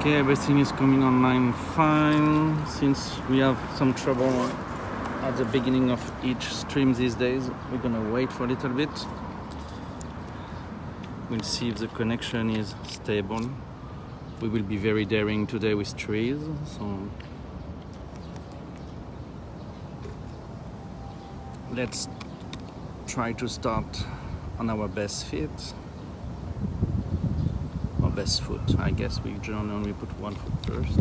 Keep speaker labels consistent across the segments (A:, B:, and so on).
A: Okay, everything is coming online fine. Since we have some trouble at the beginning of each stream these days, we're gonna wait for a little bit. We'll see if the connection is stable. We will be very daring today with trees, so let's try to start on our best feet. Or best foot, I guess we generally put one foot first.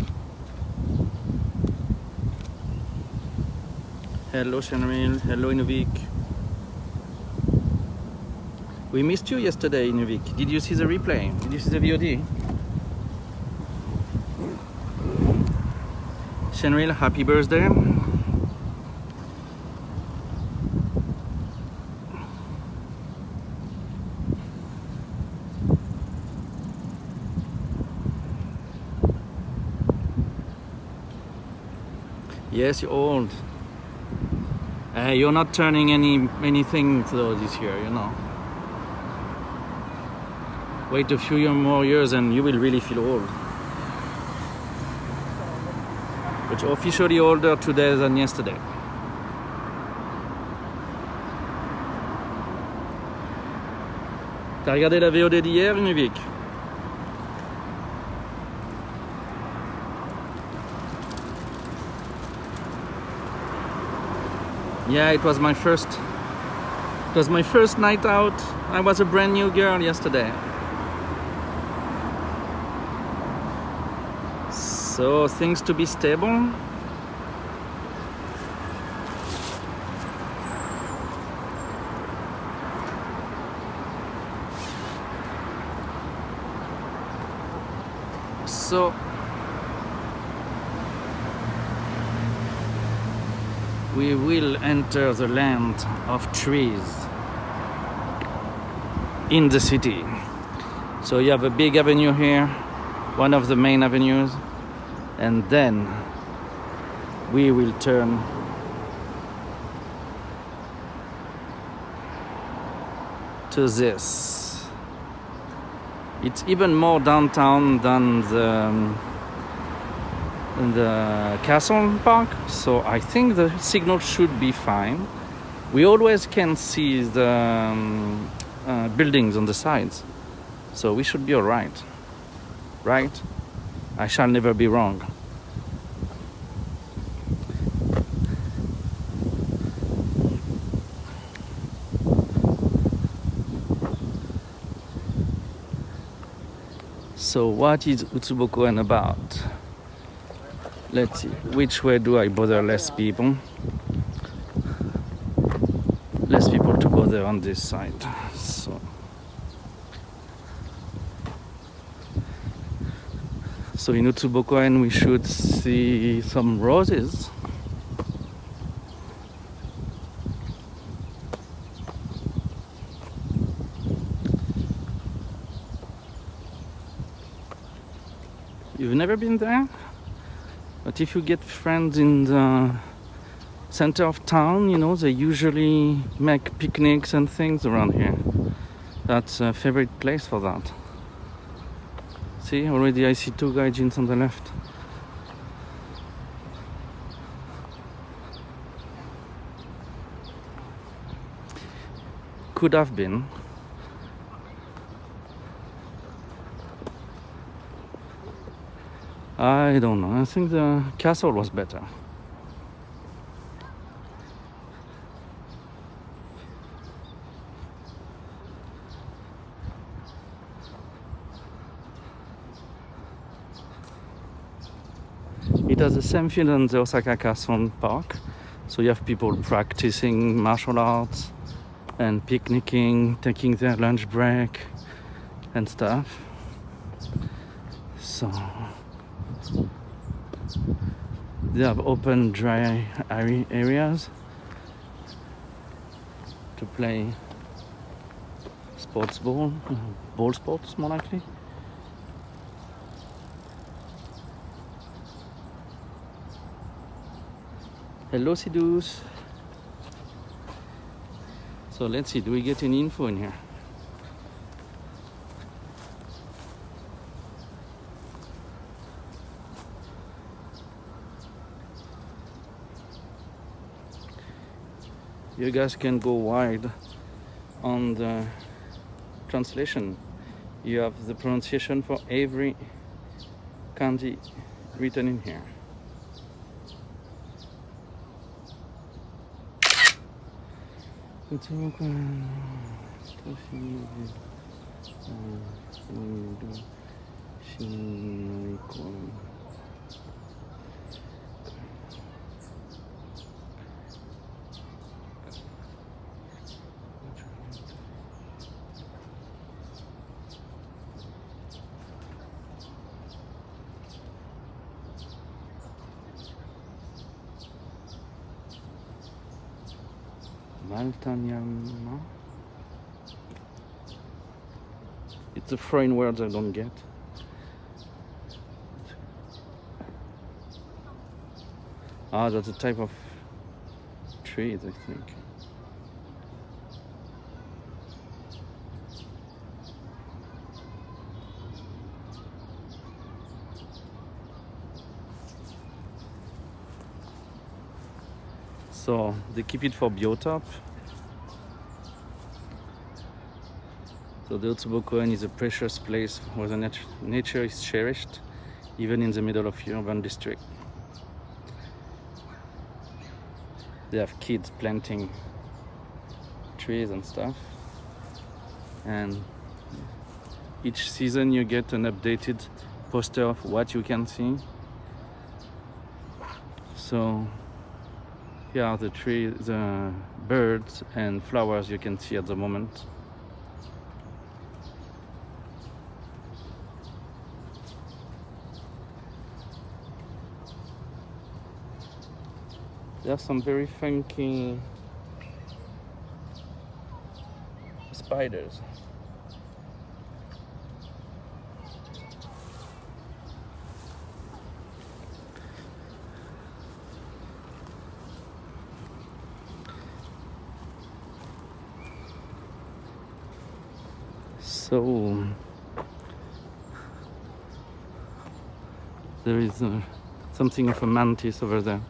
A: Hello Shanril, hello Inuvik. We missed you yesterday, Inuvik. Did you see the replay? Did you see the VOD? Shanril, happy birthday. Yes, you're old. You're not turning anything though this year, you know. Wait a few more years and you will really feel old. But you're officially older today than yesterday. T'as regardé la VOD d'hier, Inuvik? Yeah, it was my first night out. I was a brand new girl yesterday. So things to be stable. So we will enter the land of trees in the city. So you have a big avenue here, one of the main avenues, and then we will turn to this. It's even more downtown than the castle park, so I think the signal should be fine. We always can see the buildings on the sides, so we should be all right. Right? I shall never be wrong. So what is Utsubo about? Let's see, which way do I bother less people? Less people to bother on this side. So in Utsubo we should see some roses. You've never been there? But if you get friends in the center of town, you know, they usually make picnics and things around here. That's a favorite place for that. See, already I see two gaijins on the left. Could have been. I don't know. I think the castle was better. It has the same feel as the Osaka Castle Park. So you have people practicing martial arts and picnicking, taking their lunch break and stuff. So they have open, dry areas to play ball sports more likely. Hello Sidus. So let's see, do we get any info in here? you guys can go wide on the translation. You have the pronunciation for every kanji written in here. Maltanyama. It's a foreign word I don't get. Ah, that's a type of trees, I think. So they keep it for biotop. So the Utsubo Koen is a precious place where the nature is cherished, even in the middle of urban district. They have kids planting trees and stuff, and each season you get an updated poster of what you can see. So here are the trees, the birds and flowers you can see at the moment. There are some very funky spiders. So there is something of a mantis over there.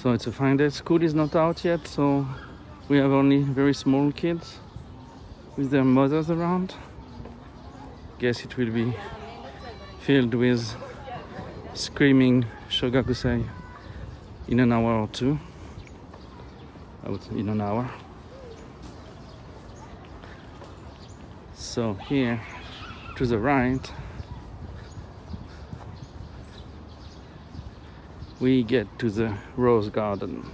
A: So it's a fine day. School is not out yet, so we have only very small kids with their mothers around. Guess it will be filled with screaming shogakusei in an hour or two. In an hour. So here to the right we get to the rose garden.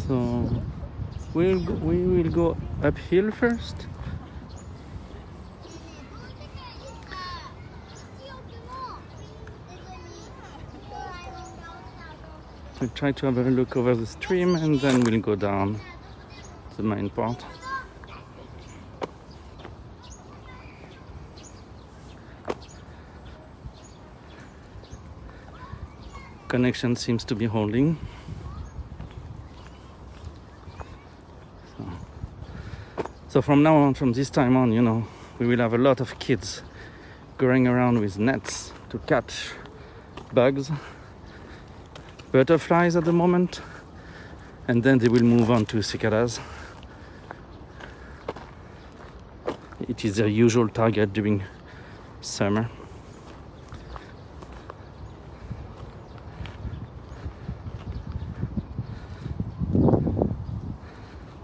A: So we will go uphill first. We'll try to have a look over the stream and then we'll go down the main part. Connection seems to be holding. So from now on, from this time on, we will have a lot of kids going around with nets to catch bugs, butterflies at the moment, and then they will move on to cicadas. It is their usual target during summer.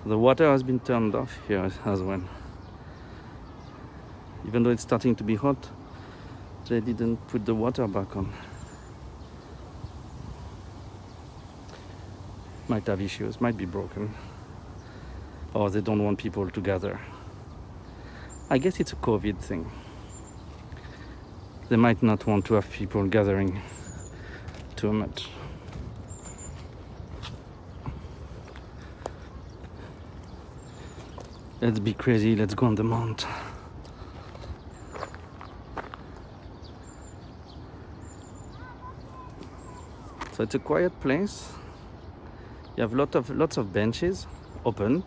A: The water has been turned off here as well. Even though it's starting to be hot, They didn't put the water back on. Might have issues, might be broken. Or they don't want people to gather. I guess it's a COVID thing. They might not want to have people gathering too much. Let's be crazy, let's go on the mount. So it's a quiet place. You have lots of benches opened,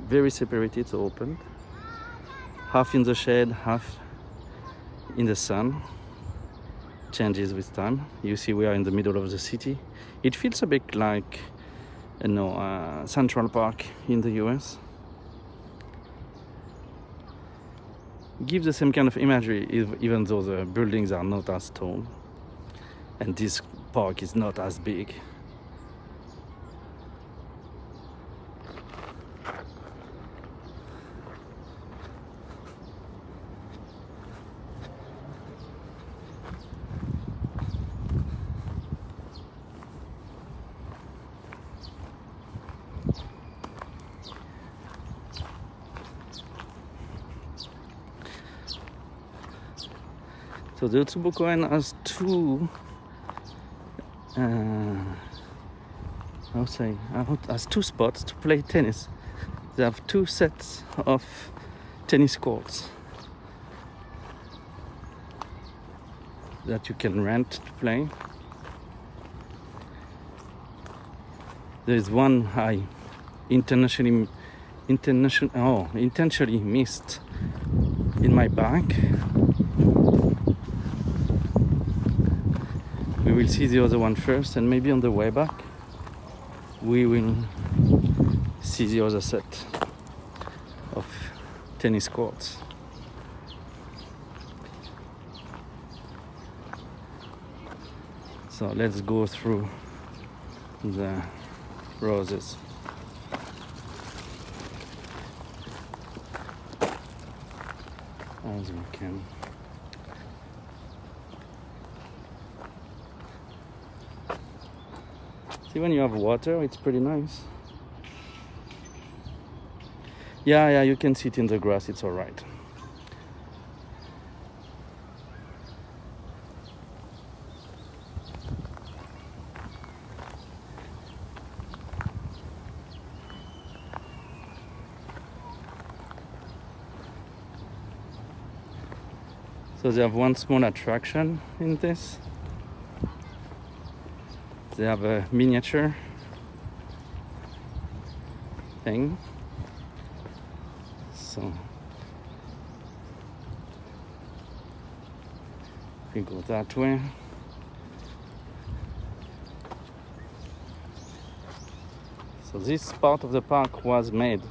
A: very separated, so opened. Half in the shade, half in the sun. Changes with time. You see, we are in the middle of the city. It feels a bit like, Central Park in the US. Gives the same kind of imagery, even though the buildings are not as tall, and this park is not as big. So the Utsubo Koen has two, has two spots to play tennis. They have two sets of tennis courts that you can rent to play. There is one I intentionally missed in my bag. We will see the other one first, and maybe on the way back we will see the other set of tennis courts. So let's go through the roses. As we can. See, when you have water, it's pretty nice. Yeah, you can sit in the grass, it's alright. So they have one small attraction in this. They have a miniature thing. So if we go that way. So this part of the park was made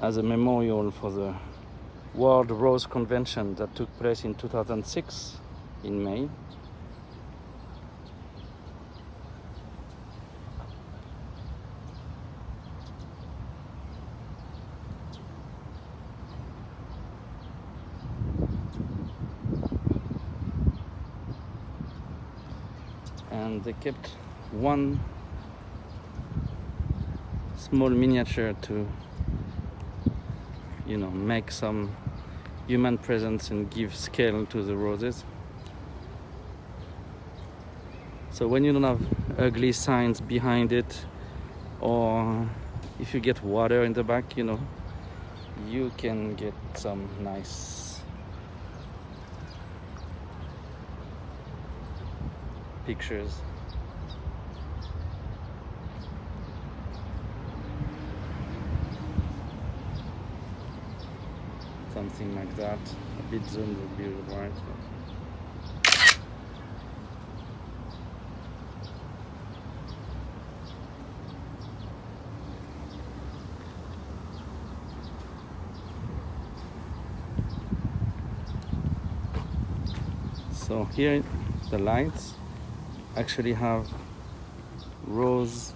A: as a memorial for the World Rose Convention that took place in 2006 in May. And they kept one small miniature to, make some human presence and give scale to the roses. So when you don't have ugly signs behind it, or if you get water in the back, you can get some nice pictures. Something like that. A bit zoomed would be right. So here the lights actually have rose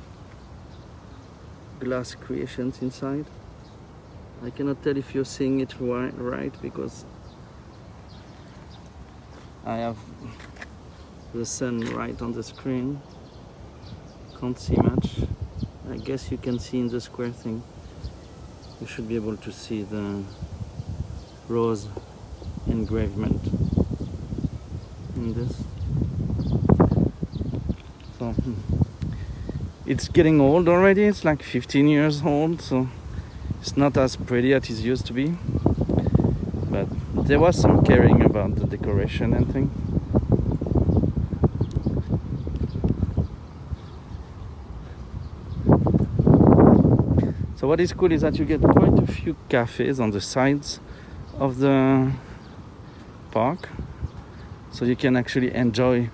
A: glass creations inside. I cannot tell if you're seeing it right because I have the sun right on the screen. Can't see much. I guess you can see in the square thing. You should be able to see the rose engravement in this. So it's getting old already. It's like 15 years old, so it's not as pretty as it used to be. But there was some caring about the decoration and things. So what is cool is that you get quite a few cafes on the sides of the park, so you can actually enjoy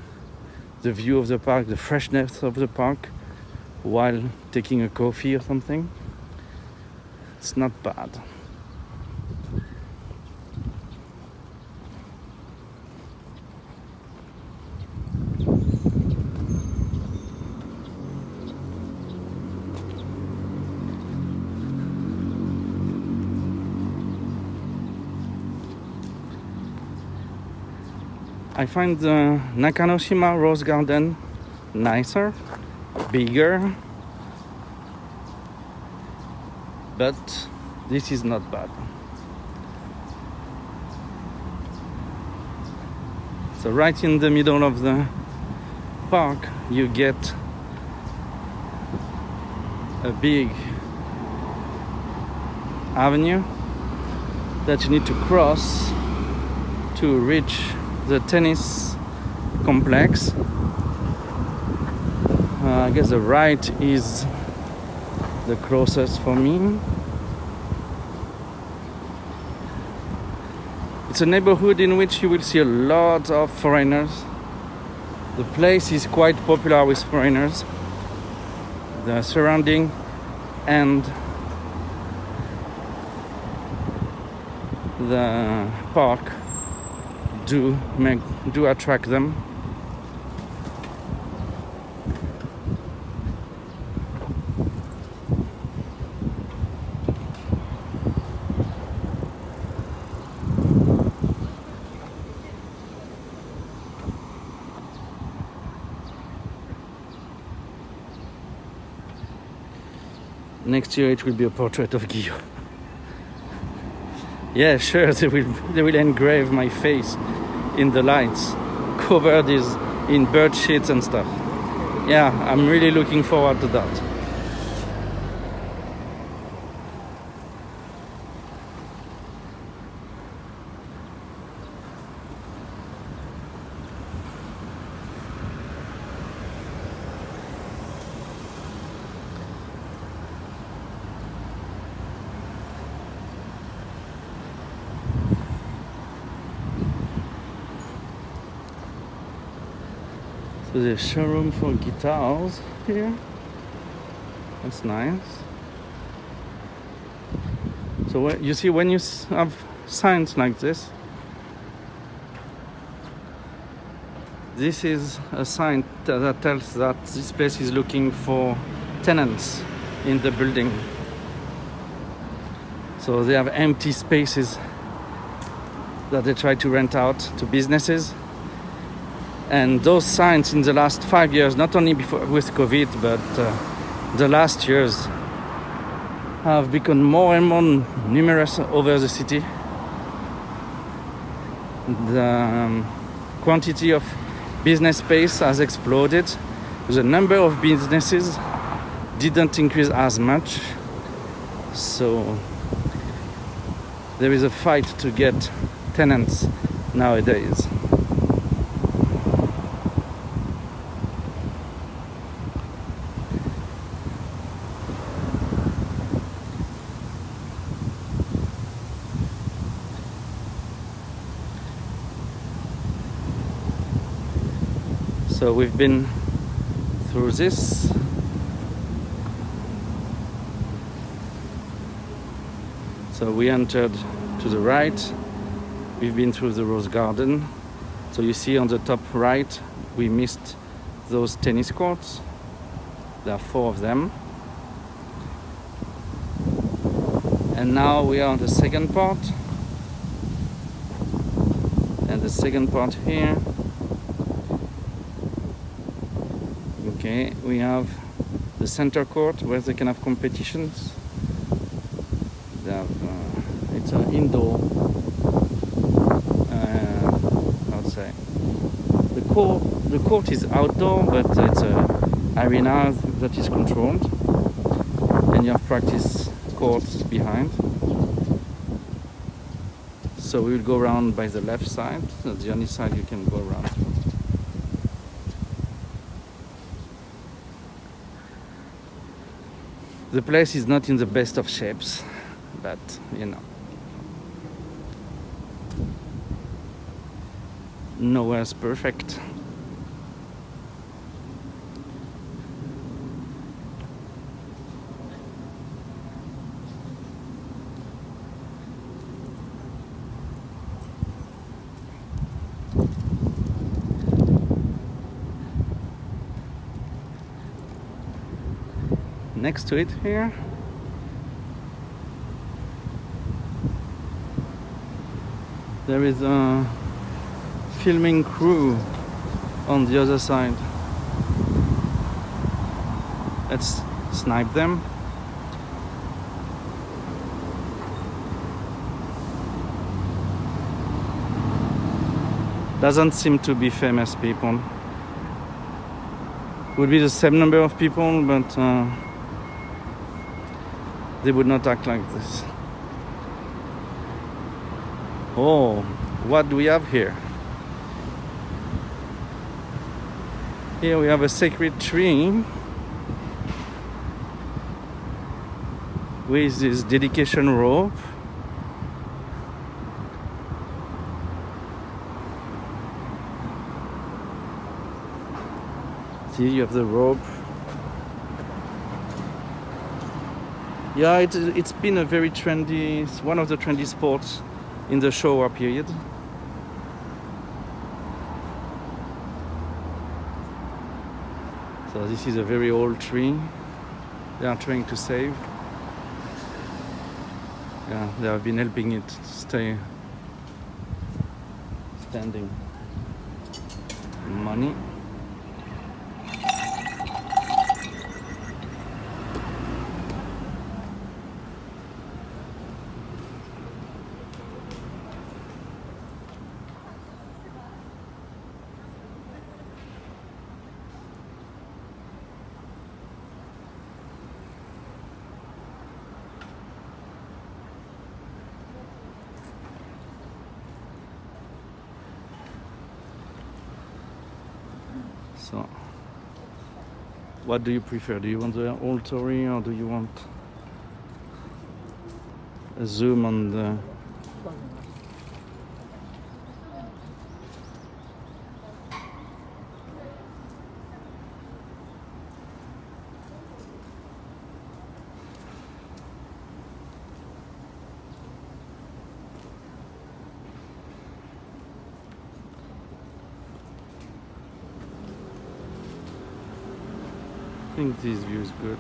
A: the view of the park, the freshness of the park, while taking a coffee or something. It's not bad. I find the Nakanoshima Rose Garden nicer, bigger, but this is not bad. So right in the middle of the park you get a big avenue that you need to cross to reach the tennis complex. I guess the right is the closest for me. It's a neighborhood in which you will see a lot of foreigners. The place is quite popular with foreigners. The surrounding and the park do attract them. Next year it will be a portrait of Guillaume. Yeah, sure, they will engrave my face in the lights, covered in bird shits and stuff. Yeah, I'm really looking forward to that. So there's a showroom for guitars here. That's nice. So you see, when you have signs like this, this is a sign that tells that this place is looking for tenants in the building. So they have empty spaces that they try to rent out to businesses. And those signs in the last 5 years, not only with COVID, but the last years, have become more and more numerous over the city. The quantity of business space has exploded. The number of businesses didn't increase as much. So there is a fight to get tenants nowadays. So we've been through this. So we entered to the right. We've been through the rose garden. So you see on the top right, we missed those tennis courts. There are 4 of them. And now we are on the second part. And the second part here. Okay, we have the center court where they can have competitions. They have, it's an indoor, I would say. The court is outdoor, but it's an arena that is controlled. And you have practice courts behind. So we will go around by the left side. That's the only side you can go around through. The place is not in the best of shapes, but you know, nowhere's perfect. Next to it here, there is a filming crew on the other side. Let's snipe them. Doesn't seem to be famous people. Would be the same number of people, but they would not act like this. Oh, what do we have here? Here we have a sacred tree with this dedication rope. See, you have the rope. Yeah, it's been a very trendy, it's one of the trendy sports in the Showa period. So this is a very old tree they are trying to save. Yeah, they have been helping it stay standing. Money. So, what do you prefer? Do you want the Auteur or do you want a zoom on the... I think this view is good.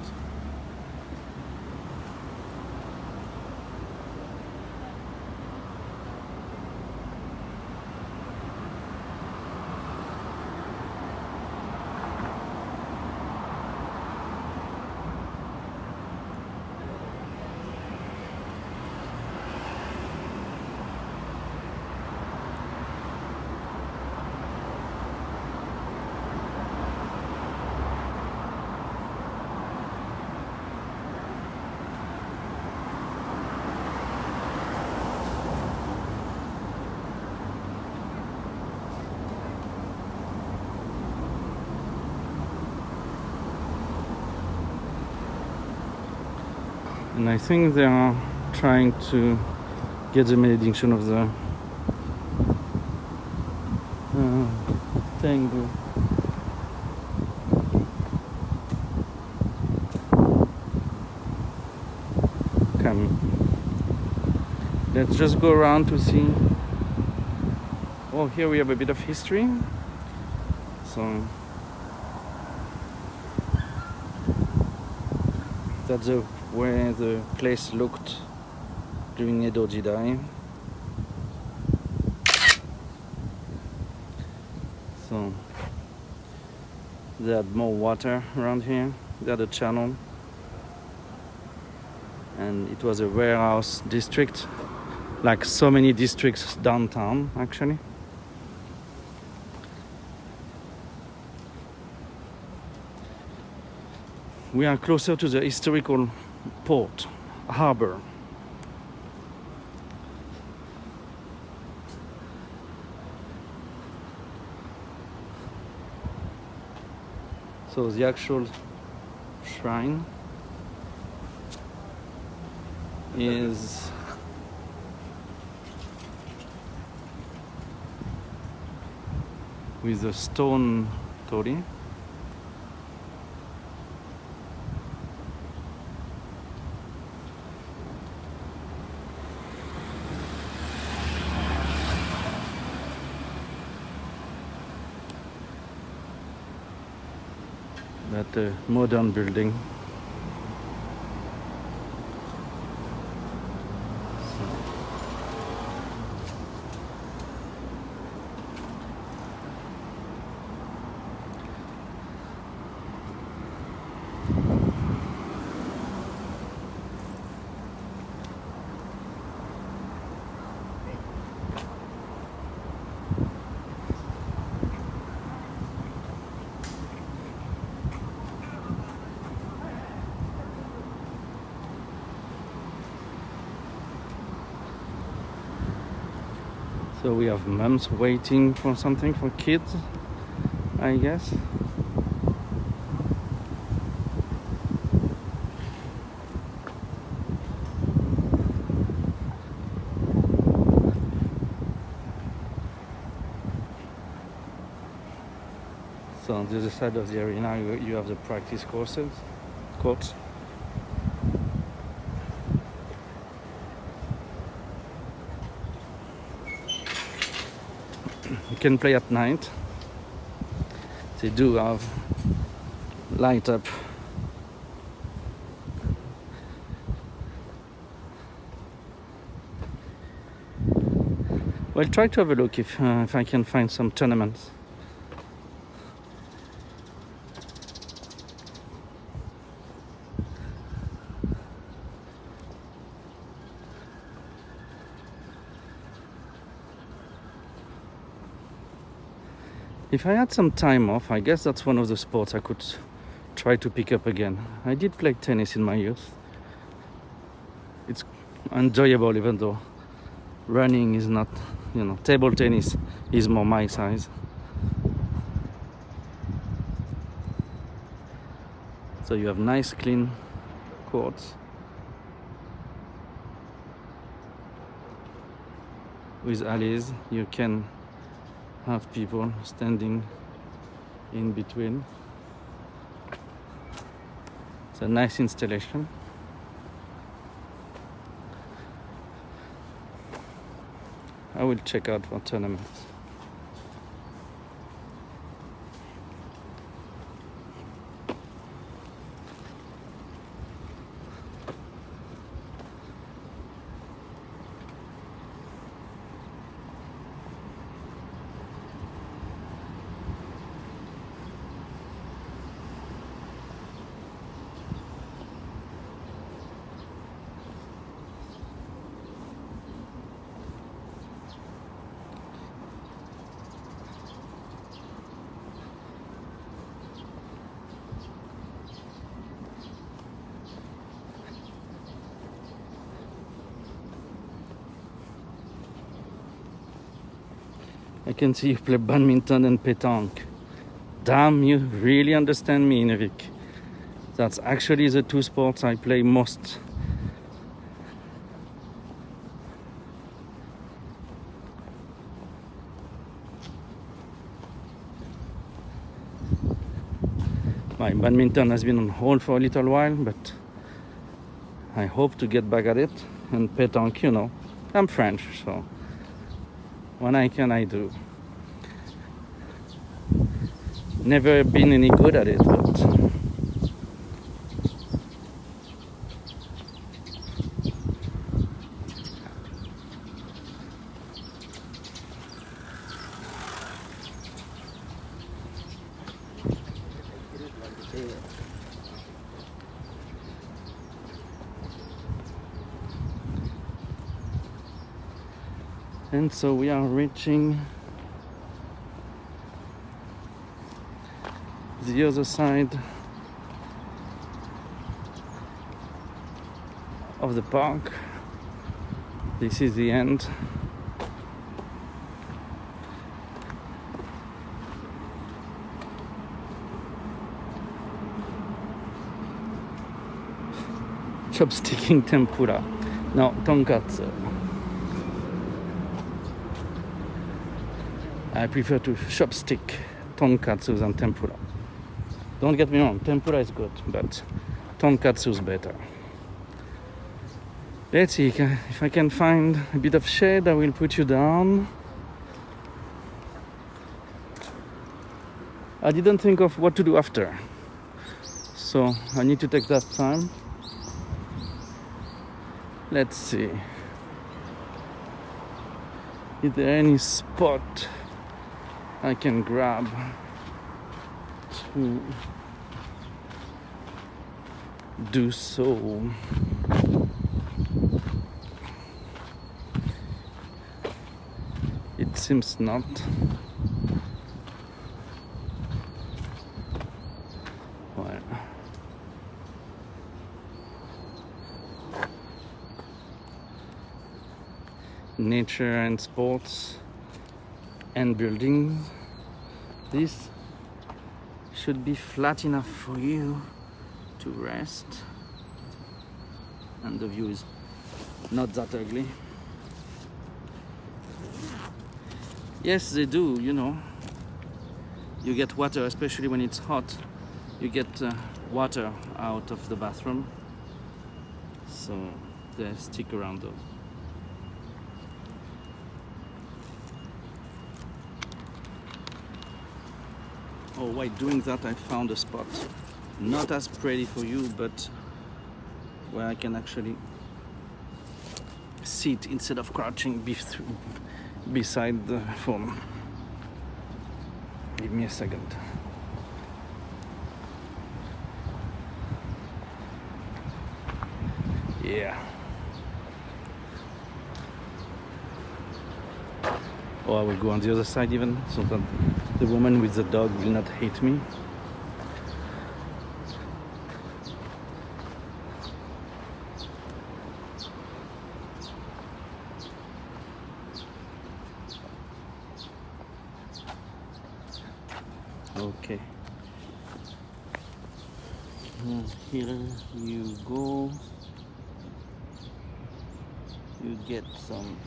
A: And I think they are trying to get the malediction of the tango. Come. Let's just go around to see. Oh, here we have a bit of history. So that's the way the place looked during Edo Jidai. So they had more water around here. They had a channel, and it was a warehouse district, like so many districts downtown actually. We are closer to the historical port, harbor. So the actual shrine is with a stone torii. That modern building. So we have moms waiting for something for kids, I guess. So on the other side of the arena you have the practice courts. You can play at night. They do have light up. Well, try to have a look if I can find some tournaments. If I had some time off, I guess that's one of the sports I could try to pick up again. I did play tennis in my youth. It's enjoyable, even though running is not, table tennis is more my size. So you have nice clean courts with alleys. You can have people standing in between. It's a nice installation. I will check out for tournaments. I can see you play badminton and pétanque. Damn, you really understand me, Enrique. That's actually the two sports I play most. My badminton has been on hold for a little while, but I hope to get back at it. And pétanque, I'm French, so when I can, I do. Never been any good at it, but And so we are reaching the other side of the park. This is the end. Chopsticking tempura. No, tonkatsu. I prefer to chopstick tonkatsu than tempura. Don't get me wrong, tempura is good, but tonkatsu is better. Let's see if I can find a bit of shade. I will put you down. I didn't think of what to do after, so I need to take that time. Let's see. Is there any spot I can grab to do so? It seems not. Well, nature and sports and buildings. This should be flat enough for you to rest, and the view is not that ugly. Yes, they do, you know. You get water, especially when it's hot. You get water out of the bathroom. So they stick around those. Oh, while doing that, I found a spot. Not as pretty for you, but where I can actually sit instead of crouching beside the phone. Give me a second. Yeah. Oh, I will go on the other side even, so that the woman with the dog will not hate me. Okay. Here you go. You get some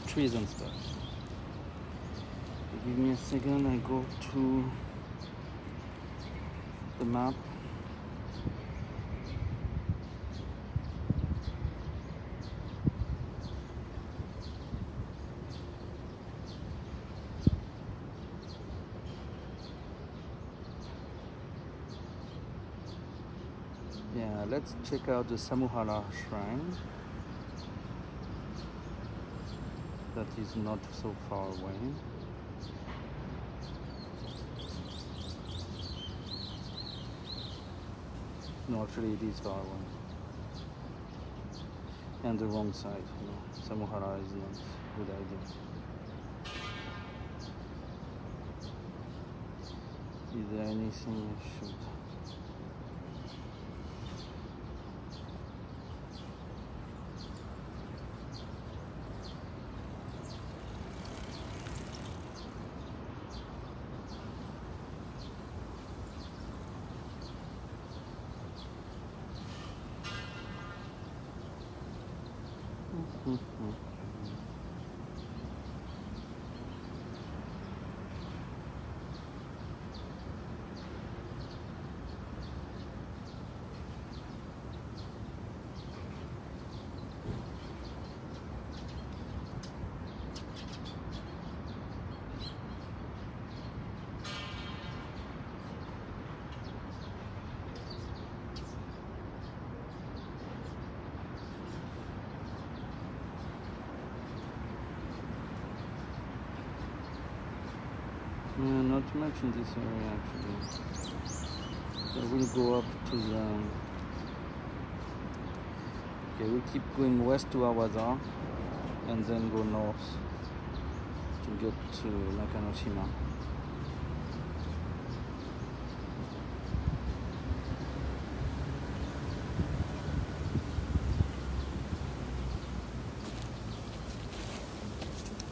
A: trees and stuff. Give me a second, I go to the map. Yeah, let's check out the Samuhara shrine. That is not so far away. No, actually it is far away. And the wrong side, you know. Samuhara is not a good idea. Is there anything I should... Not much in this area actually. So we'll go up to the... Okay, we keep going west to Awasa. and then go north to get to Nakanoshima.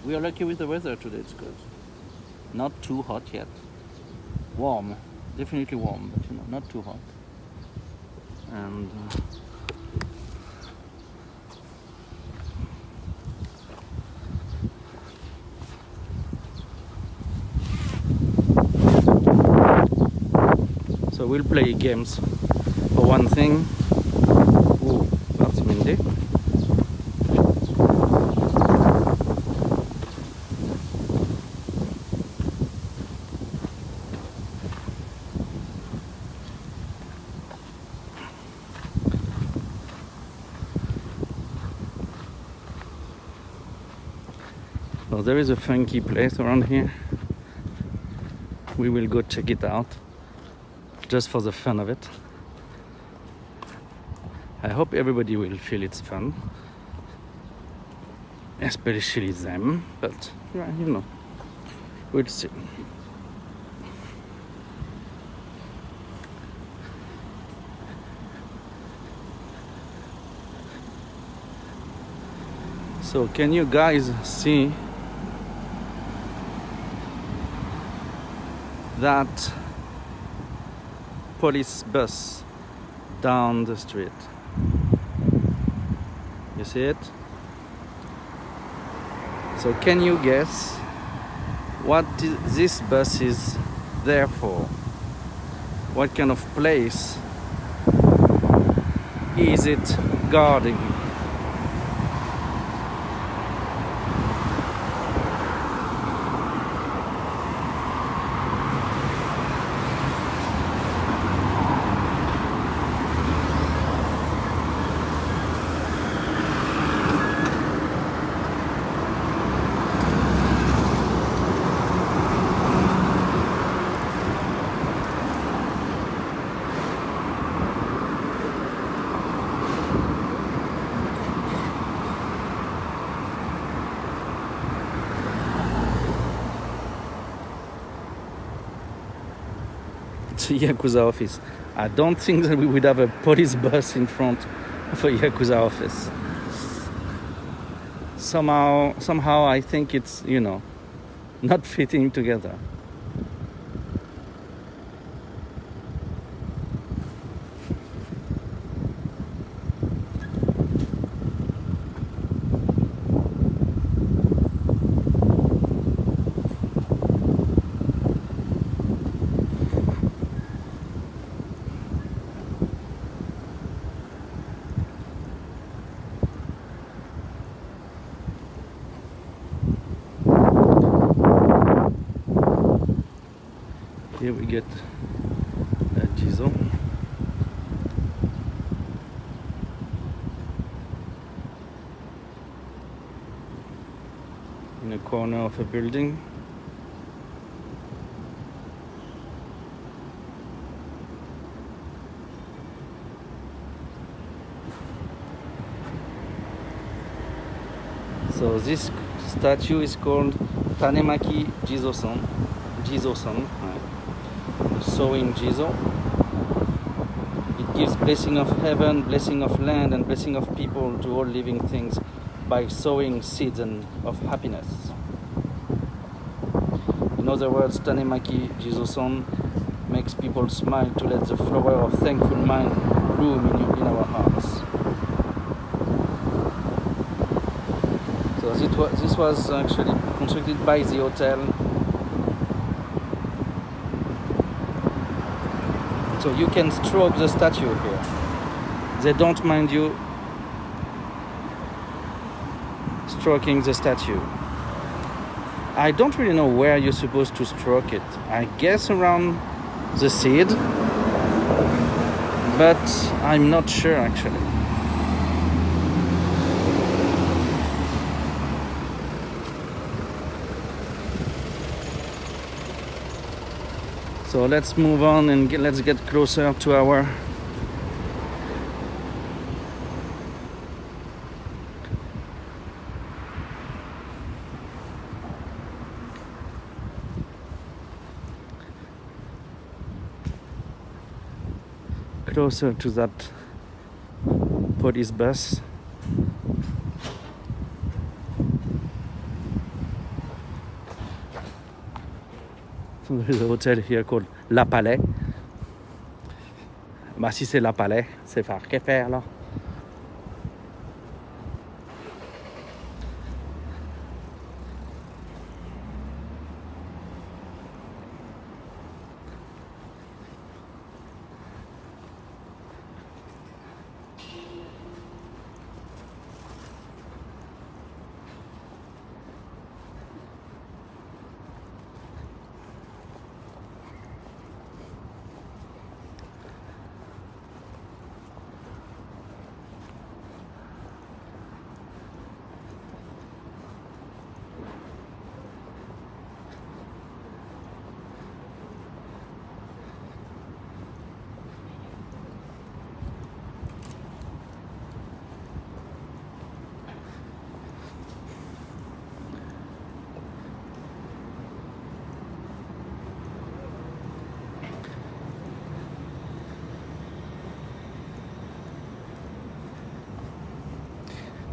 A: We are lucky with the weather today, it's good. Not too hot yet. Warm, definitely warm, but you know, not too hot. And so we'll play games. For one thing, oh, that's windy. So there is a funky place around here. We will go check it out, just for the fun of it. I hope everybody will feel it's fun, especially them, but yeah, you know, we'll see. So can you guys see that police bus down the street? You see it? So can you guess what this bus is there for? What kind of place is it guarding? Yakuza office. I don't think that we would have a police bus in front of a Yakuza office. Somehow I think it's, you know, not fitting together. Here we get a Jizo. In a corner of a building. So this statue is called Tanemaki Jizo-san. Jizo-san. Sowing Jizo. It gives blessing of heaven, blessing of land, and blessing of people to all living things by sowing seeds of happiness. In other words, Tanemaki Jizo-san makes people smile to let the flower of thankful mind bloom in our hearts. So this was actually constructed by the hotel. So you can stroke the statue here. They don't mind you stroking the statue. I don't really know where you're supposed to stroke it. I guess around the seed, but I'm not sure actually. So let's move on and let's get closer to our closer to that police bus. So there's a hotel here called La Palais. Bah si c'est La Palais, c'est faire que faire là.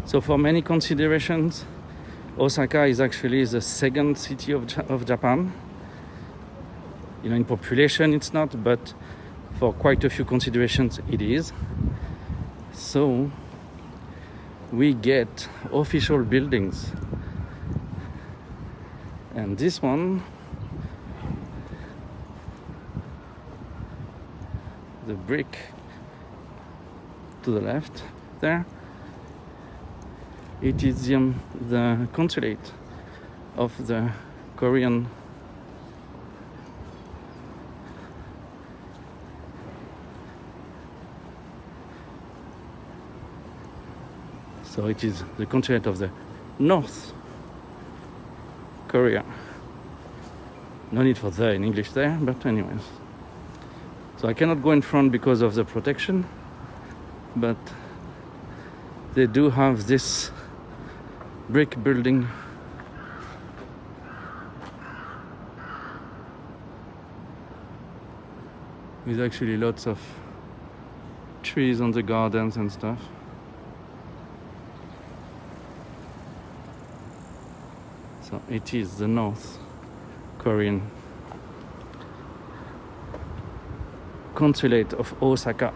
A: So for many considerations, Osaka is actually the second city of Japan. You know, in population it's not, but for quite a few considerations it is. So we get official buildings. And this one, the brick to the left there, it is the consulate of the Korean so it is the consulate of the North Korea. No need for the in English there, but anyways. So I cannot go in front because of the protection, but they do have this brick building with actually lots of trees on the gardens and stuff. So it is the North Korean consulate of Osaka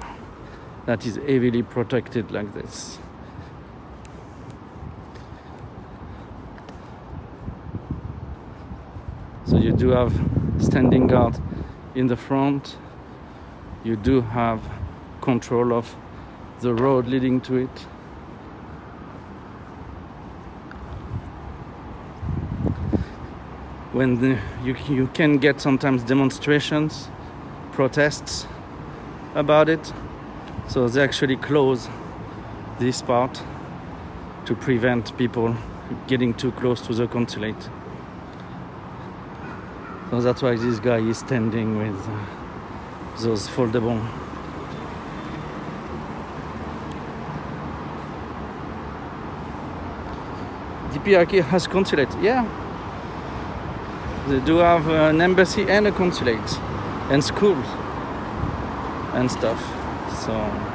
A: that is heavily protected like this. So you do have standing guard in the front. You do have control of the road leading to it. When you can get sometimes demonstrations, protests about it. So they actually close this part to prevent people getting too close to the consulate. So that's why this guy is standing with those foldable. DPRK has consulate, yeah. They do have an embassy and a consulate, and schools and stuff. So.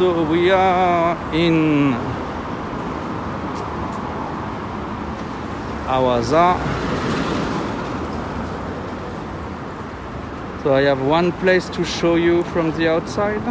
A: So we are in Awaza. So I have one place to show you from the outside.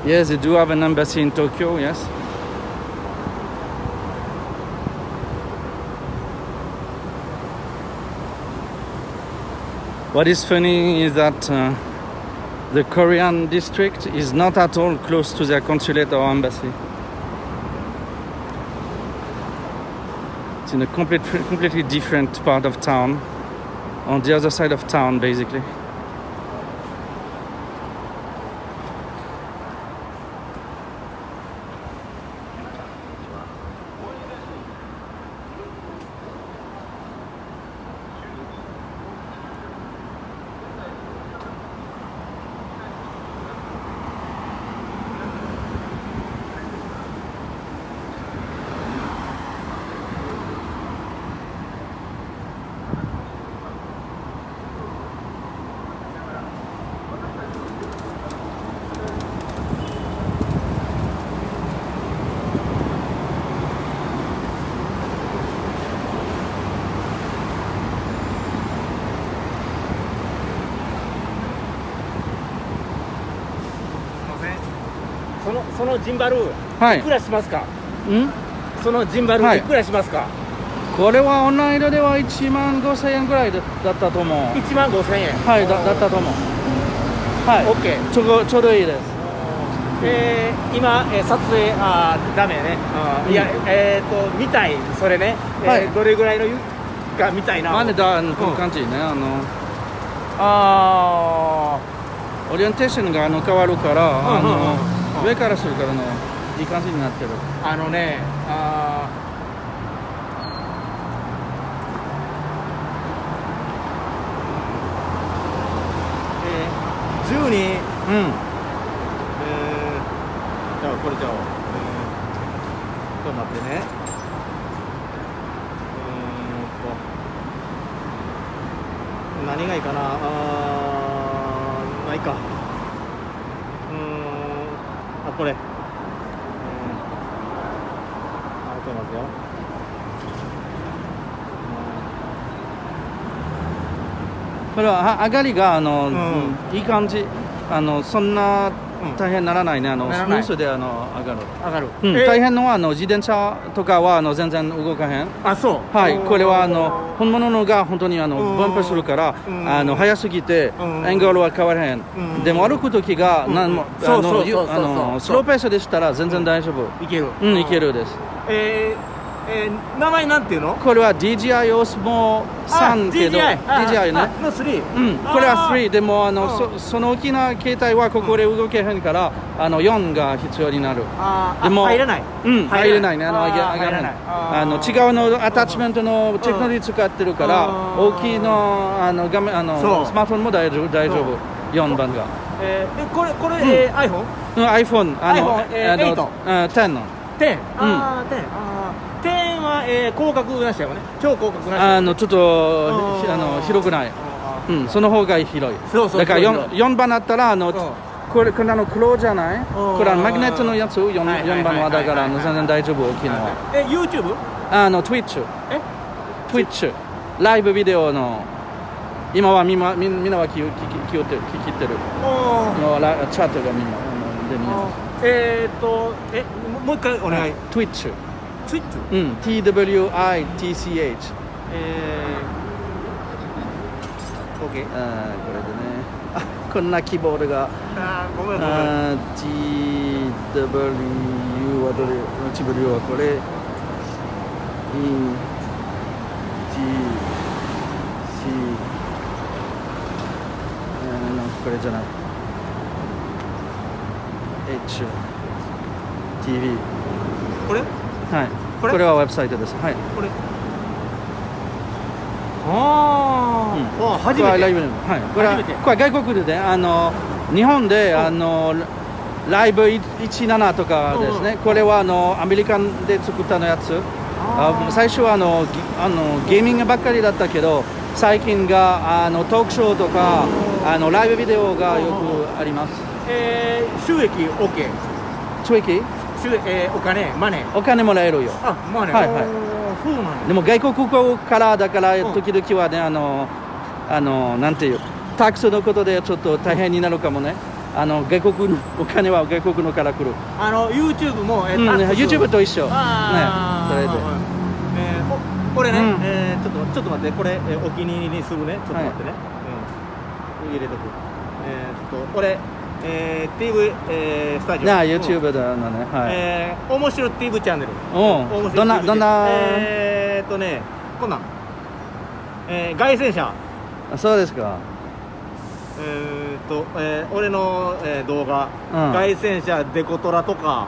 A: Yes, they do have an embassy in Tokyo, yes. What is funny is that the Korean district is not at all close to their consulate or embassy. It's in a completely different part of town, on the other side of town, basically.
B: そのジンバル、
A: はい。
B: いくらしますか？
A: ん？
B: そのジンバル、いくらしますか？
A: これはオンラインでは15,000円ぐらいだったと思う。
B: 15,000円。
A: はい、だったと思う。はい。
B: OK。
A: ちょうどいいです。
B: 今、撮影ダメね。いや、見たいそれね。どれぐらいのか見たいな。
A: まあね、この感じね、オリエンテーションが変わるから、上からするからのいい感じになってる。
B: 12、じゃあこれちょっと待ってね。何がいいかな。ないか。これ。ちょっと待ってよ。
A: これは上がりがいい感じ。そんな大変ならないね。スムースで上がる。大変のは自転車とかは全然動かへん。
B: あ、そう。
A: はい。これは本物のが本当にバンプするから速すぎてエングルは変わらへん。でも歩く時がスローペースでしたら全然大丈夫。
B: いける。
A: いけるです。
B: 名前なんていうの？
A: これは DJI オスモ3けど DJI ね。
B: の3。
A: これは3でもその大きな携帯はここで動けへんから4が必要になる。
B: でも入れない。
A: 入れないね。上がらない。違うのアタッチメントのテクノロジー使ってるから大きいの画面スマートフォンも大丈夫。4番が。
B: これ iPhone？iPhone
A: 10の。10。
B: 10は広角なしだよね。超広角なし。
A: ちょっと広くない。その方が広い。だから4番だったらこれ黒じゃない？これはマグネットのやつ4番はだから全然大丈夫。大きいのは。
B: YouTube？Twitch
A: ライブビデオの今はみんなは聞いてる。チャットがみんなで見ます。
B: もう一回お願い。
A: Twitch。
B: TWITCH。
A: OK。これでね。こんなキーボードが。
B: ごめん。
A: TW はどれ？ TW はこれ。これじゃない。TV。
B: これ？
A: はい。これはウェブサイトです。はい。
B: これ。初めて。
A: はい。これは外国でね、日本でライブ17とかですね。これはアメリカで作ったのやつ。最初はゲーミングばっかりだったけど、最近がトークショーとかライブビデオがよくあります。
B: 収益 OK。
A: 収益？
B: お金
A: もらえるよ。
B: マネー。
A: はいはい。
B: そうなん
A: でも外国語からだから時々はねなんていうタックスのことでちょっと大変になるかもね。外国のお金は外国のから来る。
B: YouTube も
A: YouTube と一緒。ね。それで。
B: これね、ちょっと待って、これお気に入りにするね。ちょっと待ってね。入れとく。俺、TV、スタジオ。
A: YouTube だね。はい。
B: 面白い TV チャンネル。
A: どんな
B: こんなん。凱旋者。
A: そうですか。
B: 俺の、動画、凱旋者デコトラとか、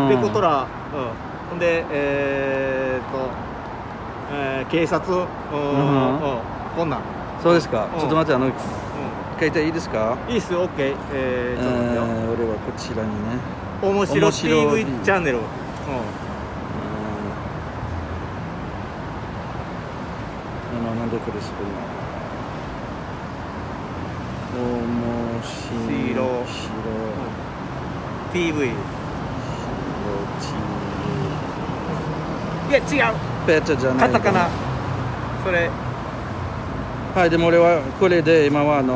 B: デコトラ、ほんで、警察、こんなん。
A: そうですか。ちょっと待って、書いていいですか？
B: いいっすよ、OK。ちょっと待ってよ。
A: 俺はこちらにね。
B: 面白 TV チャンネル。
A: なんでこれするの？面白
B: TV。いや、違う。
A: ペットじゃない。
B: カタカナ。それ。
A: はい、でも俺はこれで今はカ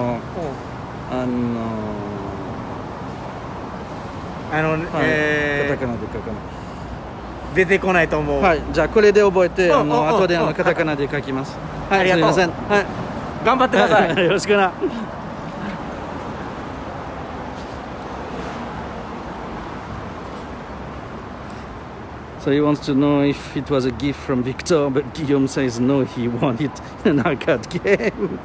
A: タカナで書かない。
B: 出てこないと思う。
A: はい、じゃあこれで覚えて、後でカタカナで書きます。はい、
B: ありがとう。
A: すみません。はい、
B: 頑張ってください。
A: よろしくな。So he wants to know if it was a gift from Victor, but Guillaume says no, he wanted an arcade game.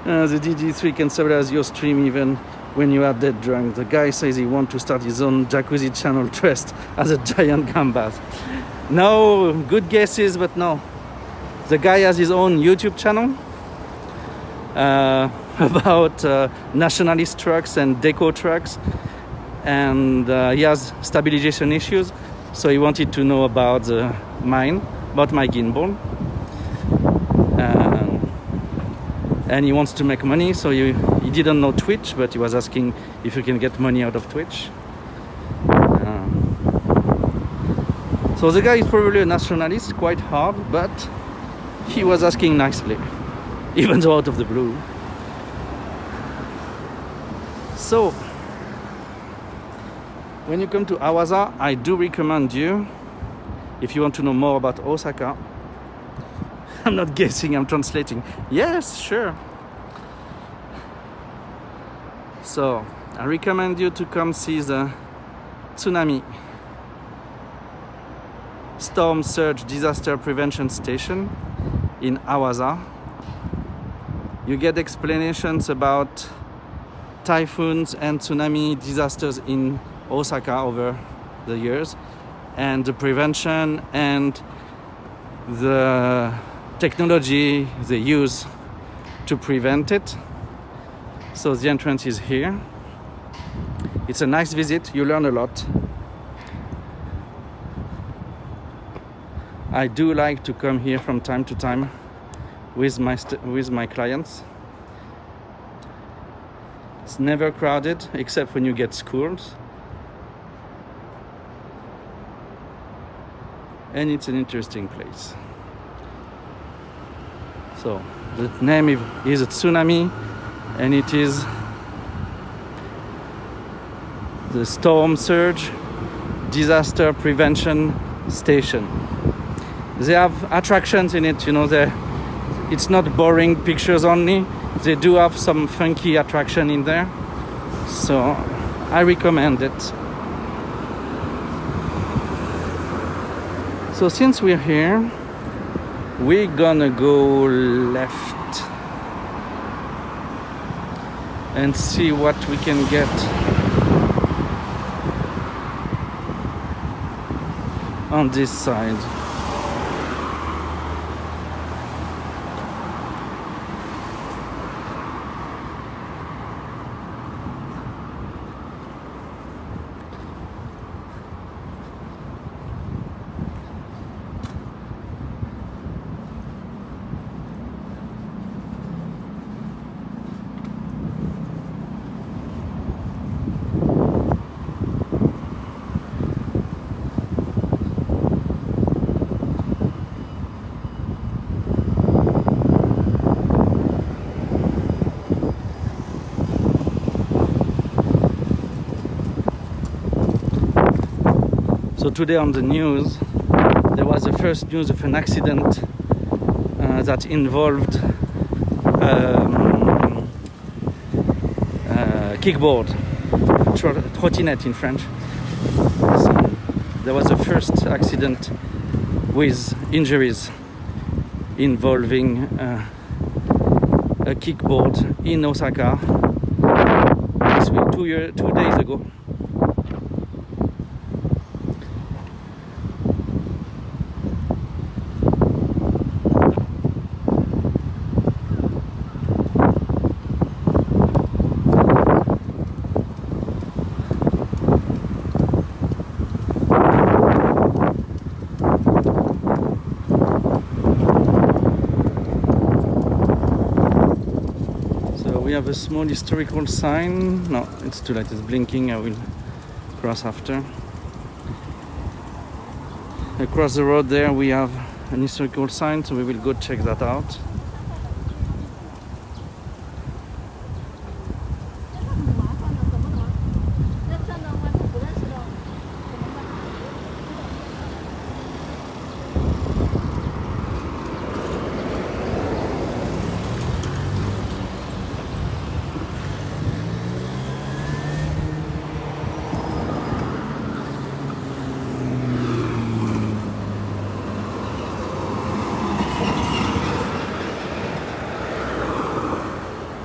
A: The DG3 can stabilize your stream even when you are dead drunk. The guy says he wants to start his own jacuzzi channel dressed as a giant gambas. No, good guesses, but no. The guy has his own YouTube channel about nationalist trucks and deco trucks. And he has stabilization issues, so he wanted to know about my gimbal, and he wants to make money, so he didn't know Twitch, but he was asking if you can get money out of Twitch. So the guy is probably a nationalist, quite hard, but he was asking nicely, even though out of the blue. So when you come to Awaza, I do recommend you, if you want to know more about Osaka. I'm not guessing, I'm translating. Yes, sure. So, I recommend you to come see the tsunami storm surge disaster prevention station in Awaza. You get explanations about typhoons and tsunami disasters in Osaka over the years, and the prevention and the technology they use to prevent it. So the entrance is here. It's a nice visit, you learn a lot. I do like to come here from time to time with my clients. It's never crowded except when you get schools. And it's an interesting place. So the name is Tsunami, and it is the Storm Surge Disaster Prevention Station. They have attractions in it, it's not boring pictures only. They do have some funky attraction in there, so I recommend it. So since we're here, we're gonna go left and see what we can get. On this side. So today on the news, there was the first news of an accident that involved kickboard, trottinette in French. So there was the first accident with injuries involving a kickboard in Osaka this week, 2 days ago. We have a small historical sign. No, it's too late, it's blinking. I will cross after. Across the road there we have an historical sign, so we will go check that out.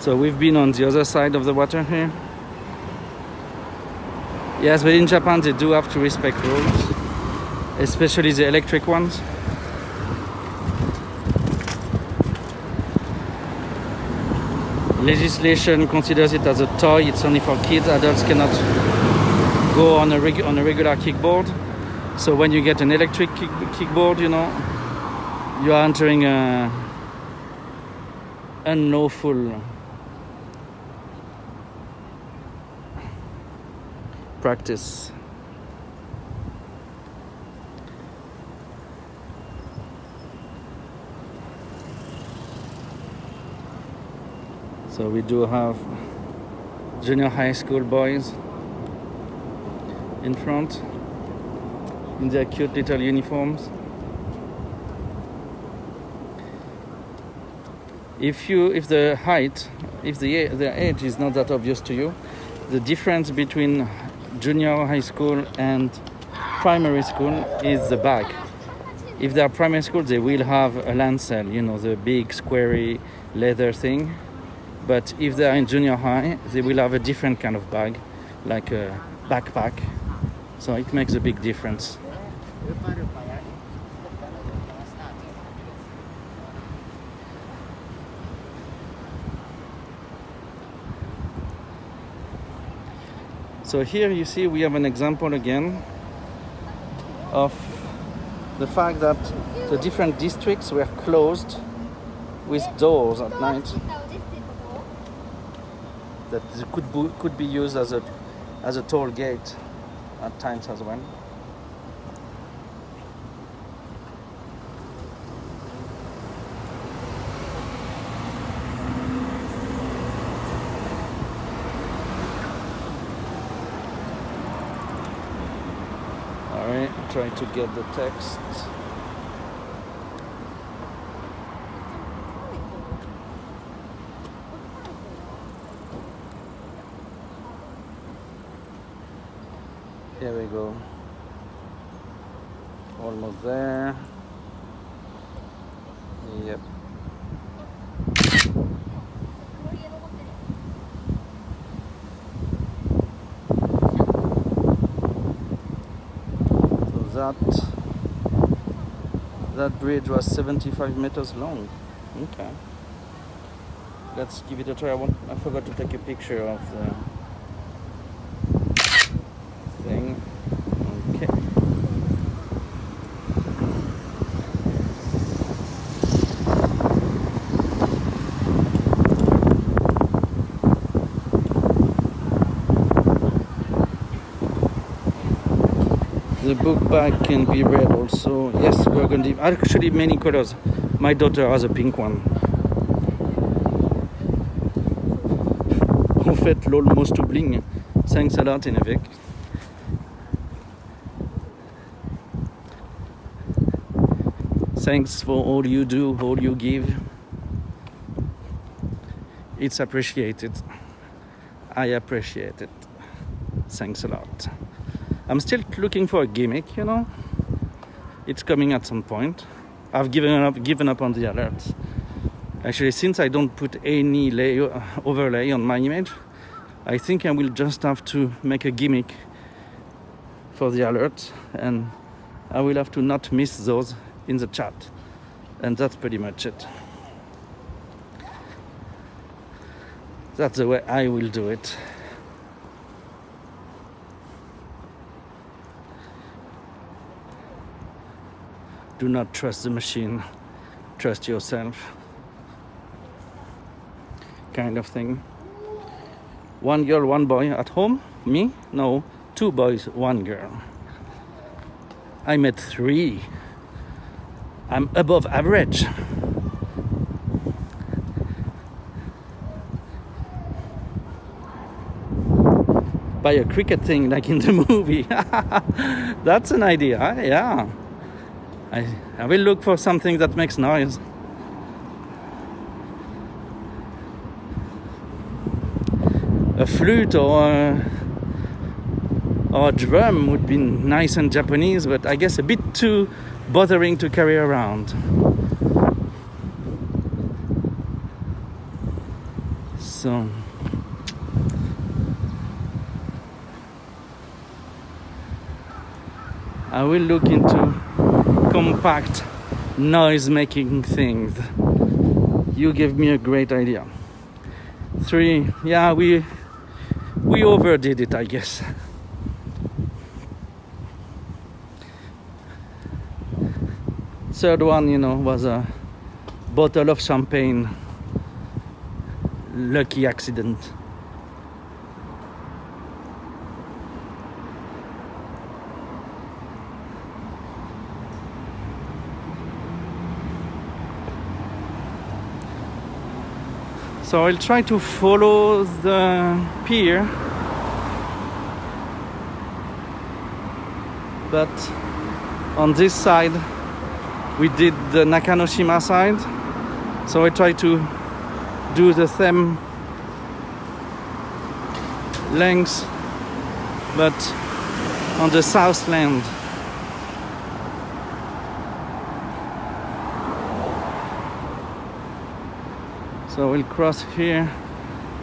A: So we've been on the other side of the water here. Yes, but in Japan they do have to respect rules, especially the electric ones. Legislation considers it as a toy, it's only for kids, adults cannot go on a regular kickboard. So when you get an electric kickboard, you know, you are entering a unlawful practice. So we do have junior high school boys in front in their cute little uniforms. If the age is not that obvious to you, the difference between junior high school and primary school is the bag. If they are primary school, they will have a lancel, you know, the big squarey leather thing. But if they are in junior high, they will have a different kind of bag, like a backpack. So it makes a big difference. So here you see we have an example again of the fact that the different districts were closed with doors at night that could be used as a toll gate at times as well. Alright, try to get the text. Here we go. Almost there. Yep. That bridge was 75 meters long. Okay. Let's give it a try. I forgot to take a picture of the thing. Okay. The book bag can be red also. Yes, burgundy. Actually, many colors. My daughter has a pink one. En fait, l'almost to bling. Thanks a lot, Inevik. Thanks for all you do, all you give. it's appreciated. I appreciate it. Thanks a lot. I'm still looking for a gimmick, you know. It's coming at some point. I've given up on the alerts. Actually, since I don't put any overlay on my image, I think I will just have to make a gimmick for the alerts, and I will have to not miss those in the chat. And that's pretty much it. That's the way I will do it. Do not trust the machine, trust yourself. Kind of thing. One girl, one boy at home? Me? No, 2 boys, 1 girl. I met 3. I'm above average. Buy a cricket thing like in the movie. That's an idea, yeah. I will look for something that makes noise. A flute or a drum would be nice and Japanese, but I guess a bit too bothering to carry around. So I will look into compact noise making things. You gave me a great idea. 3, yeah, we overdid it, I guess. Third one, you know, was a bottle of champagne. Lucky accident. So I'll try to follow the pier, but on this side we did the Nakanoshima side, so I try to do the same length but on the south land. So we'll cross here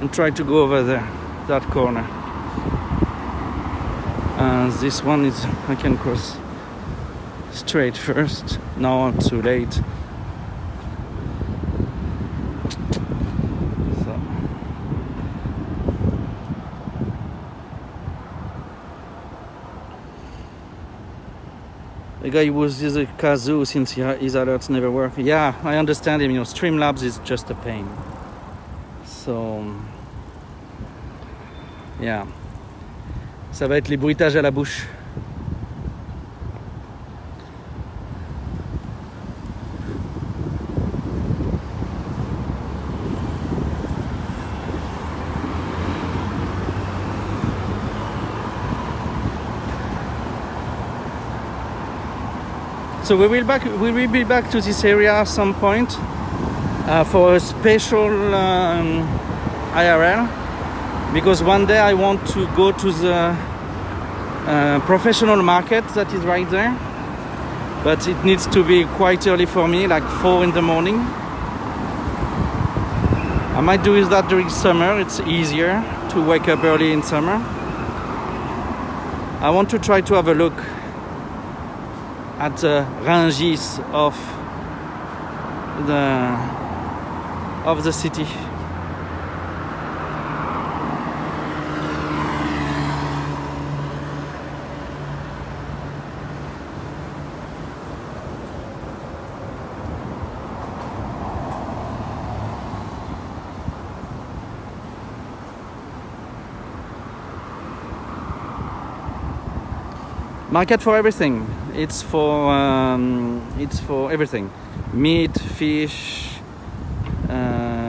A: and try to go over there, that corner. This one is, I can cross straight first. No, I'm too late. So. The guy who uses a kazoo since his alerts never work. Yeah, I understand him. You know, Streamlabs is just a pain. So, yeah. Ça va être les bruitages à la bouche. So we will be back to this area at some point for a special IRL, because one day I want to go to the professional market that is right there, but it needs to be quite early for me, like 4 in the morning. I might do that during summer. It's easier to wake up early in summer. I want to try to have a look at the ranges of the city. Market for everything. It's for everything. Meat, fish,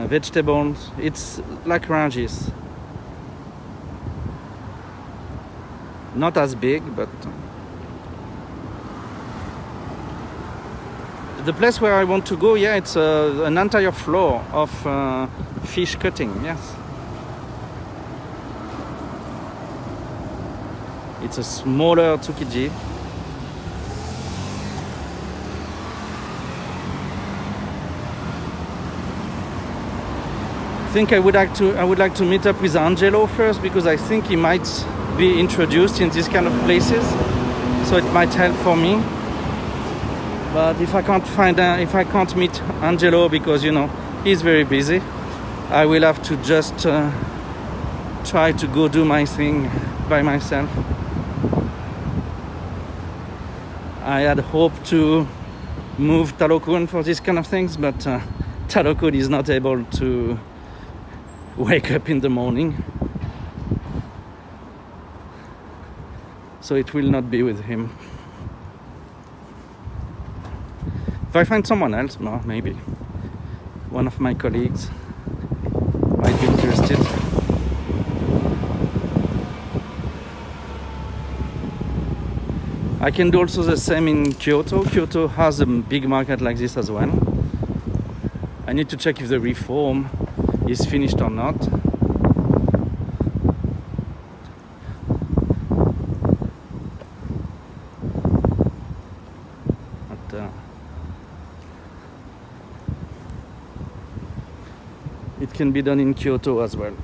A: vegetables. It's like ranges. Not as big, but the place where I want to go, yeah, it's an entire floor of fish cutting, yes. It's a smaller tsukiji. I think I would like to meet up with Angelo first, because I think he might be introduced in these kind of places, so it might help for me. But if I can't meet Angelo, because he's very busy, I will have to just try to go do my thing by myself. I had hoped to move Taro-kun for these kind of things, but Taro-kun is not able to wake up in the morning, so it will not be with him. If I find someone else, maybe one of my colleagues might be interested. I can do also the same in Kyoto. Kyoto has a big market like this as well. I need to check if the reform is finished or not. But, it can be done in Kyoto as well.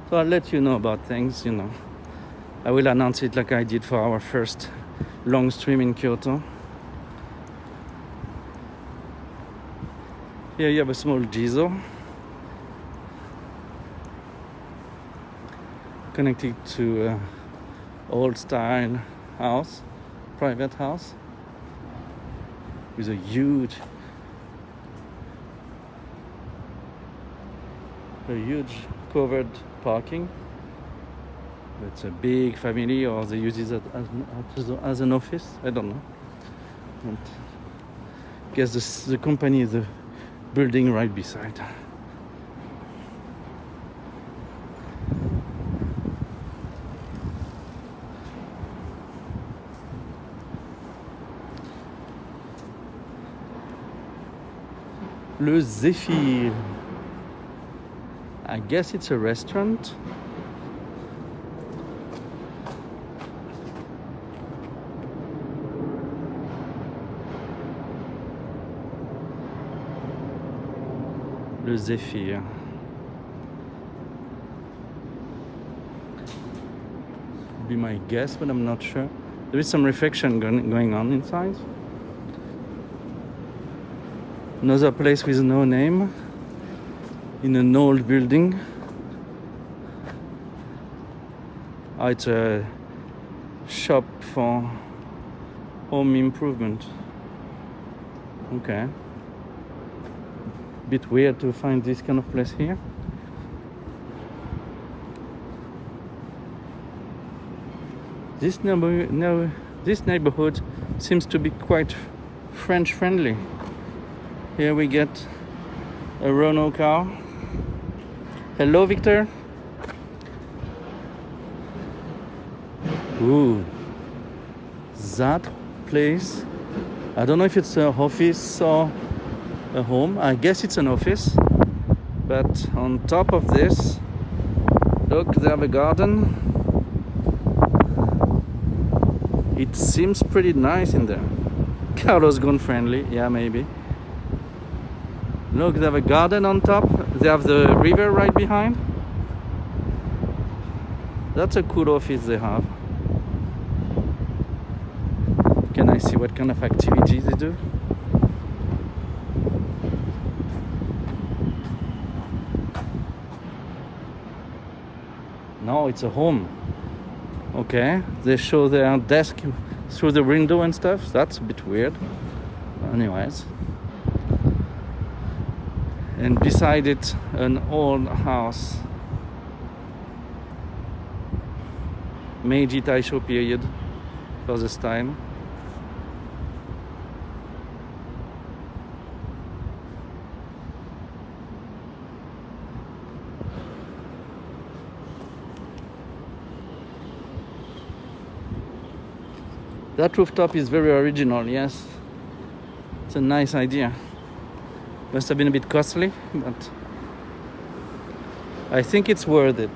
A: So I'll let you know about things, I will announce it like I did for our first long stream in Kyoto. Here you have a small jizo connected to an old style house, private house, with a huge covered parking. It's a big family, or they use it as an office. I don't know. And I guess the company is the building right beside. Le Zephyr. I guess it's a restaurant. Le Zephyr. Would be my guess, but I'm not sure. There is some reflection going on inside. Another place with no name in an old building. Oh, it's a shop for home improvement. Okay. Bit weird to find this kind of place here. This neighborhood seems to be quite French friendly. Here we get a Renault car. Hello, Victor. Ooh, that place. I don't know if it's an office or a home. I guess it's an office. But on top of this, look, they have a garden. It seems pretty nice in there. Carlos Ghosn friendly, yeah, maybe. Look, they have a garden on top. They have the river right behind. That's a cool office they have. Can I see what kind of activities they do? No, it's a home. Okay, they show their desk through the window and stuff. That's a bit weird. Anyways. And beside it, an old house. Meiji Taisho period for the style. That rooftop is very original, yes. It's a nice idea. Must have been a bit costly, but I think it's worth it.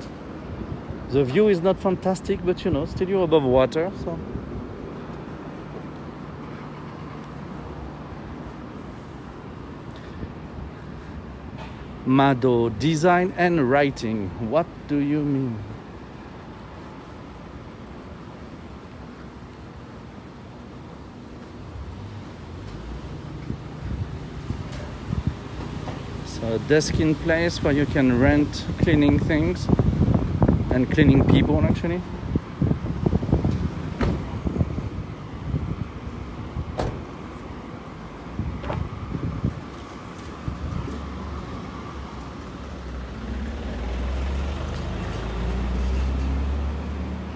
A: The view is not fantastic, but you know, still you're above water, so. Mado, design and writing. What do you mean? So a desk in place where you can rent cleaning things and cleaning people actually.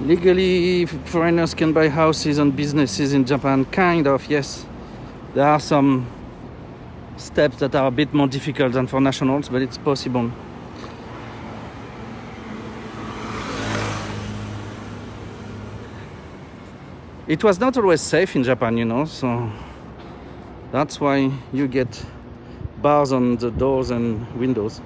A: Legally, foreigners can buy houses and businesses in Japan, kind of, yes. There are some steps that are a bit more difficult than for nationals, but it's possible. It was not always safe in Japan, you know, so that's why you get bars on the doors and windows.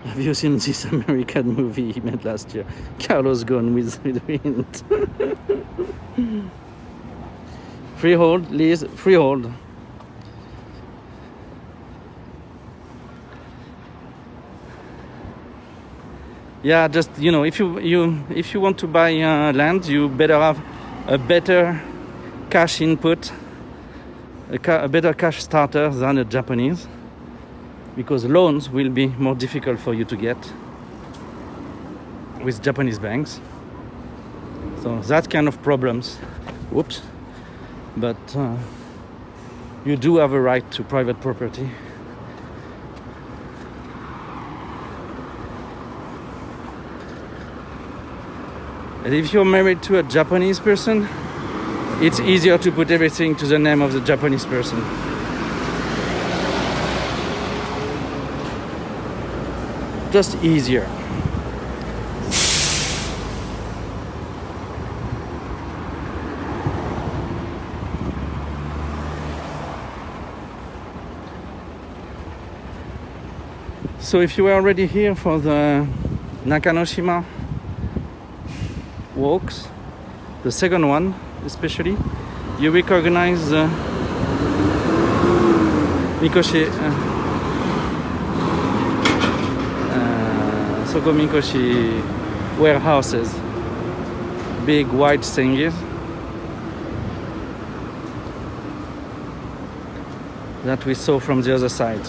A: Have you seen this American movie he made last year? Carlos Gone with the Wind. Freehold, Liz, freehold. Yeah, just, you know, if you want to buy land, you better have a better cash input, a better cash starter than a Japanese, because loans will be more difficult for you to get with Japanese banks. So that kind of problems. Whoops. But you do have a right to private property. And if you're married to a Japanese person, it's easier to put everything to the name of the Japanese person. Just easier. So if you were already here for the Nakanoshima walks, the second one especially, you recognize the Mikoshi Soko Mikoshi warehouses, big white thingies that we saw from the other side.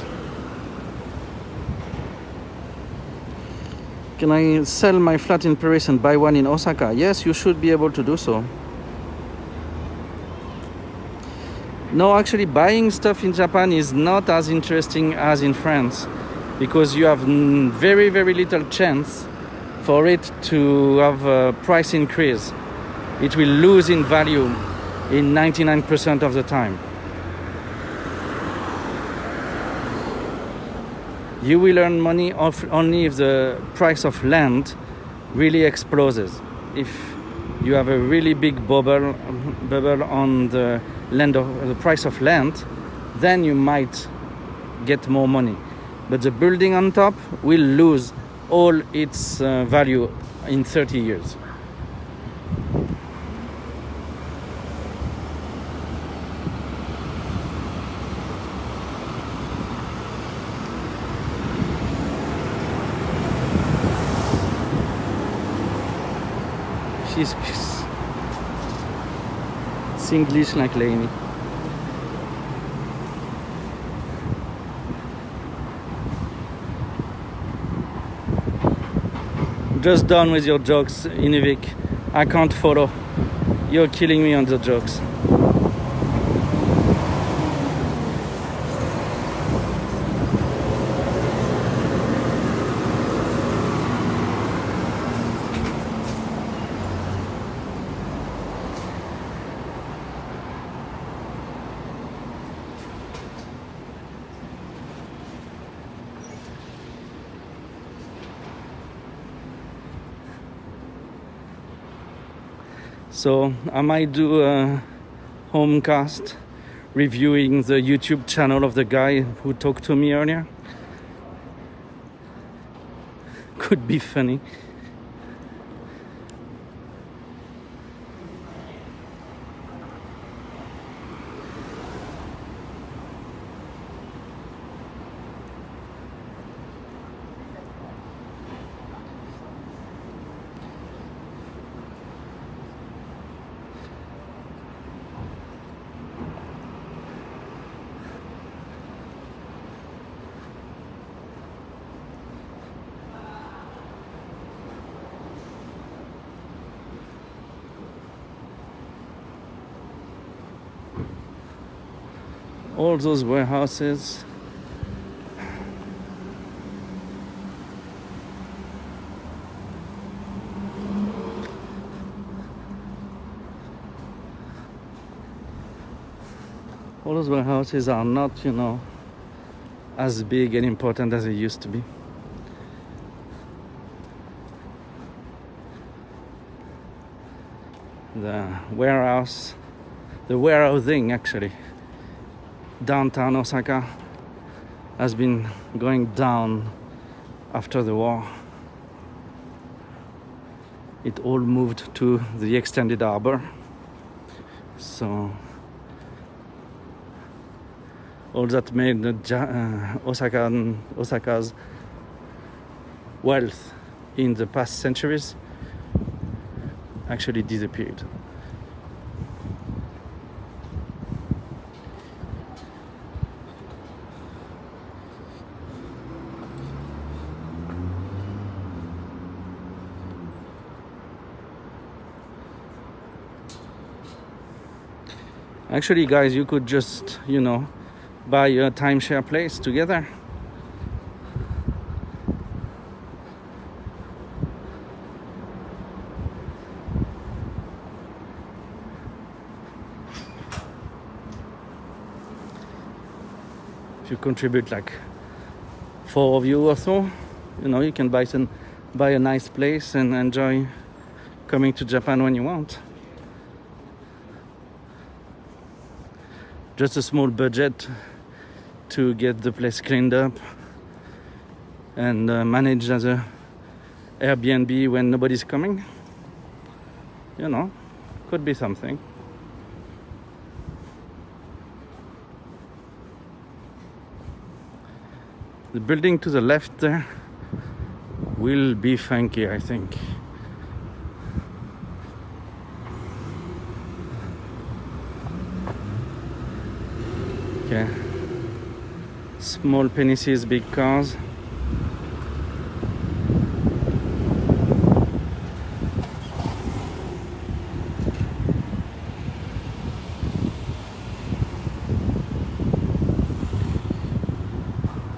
A: Can I sell my flat in Paris and buy one in Osaka? Yes, you should be able to do so. No, actually buying stuff in Japan is not as interesting as in France, because you have very, very little chance for it to have a price increase. It will lose in value in 99% of the time. You will earn money only if the price of land really explodes. If you have a really big bubble on the price of land, then you might get more money. But the building on top will lose all its value in 30 years. She speaks English like Lainey. Just done with your jokes, Inuvik. I can't follow. You're killing me on the jokes. So I might do a homecast reviewing the YouTube channel of the guy who talked to me earlier. Could be funny. All those warehouses. All those warehouses are not, as big and important as they used to be. The warehousing actually, downtown Osaka has been going down after the war. It all moved to the extended harbor. So all that made Osaka's wealth in the past centuries actually disappeared. Actually, guys, you could just, buy a timeshare place together. If you contribute like 4 of you or so, you can buy a nice place and enjoy coming to Japan when you want. Just a small budget to get the place cleaned up and managed as a Airbnb when nobody's coming. Could be something. The building to the left there will be funky, I think. Okay. Small penises, big cars.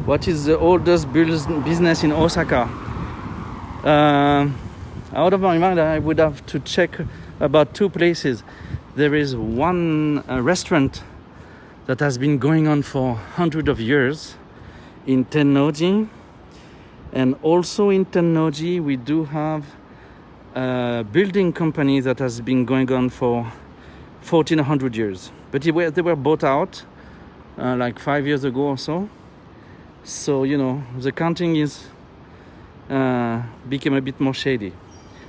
A: What is the oldest business in Osaka? Out of my mind, I would have to check about 2 places. There is one restaurant that has been going on for hundreds of years in Tennoji. And also in Tennoji, we do have a building company that has been going on for 1400 years. But they were bought out like 5 years ago or so. So, the counting became a bit more shady.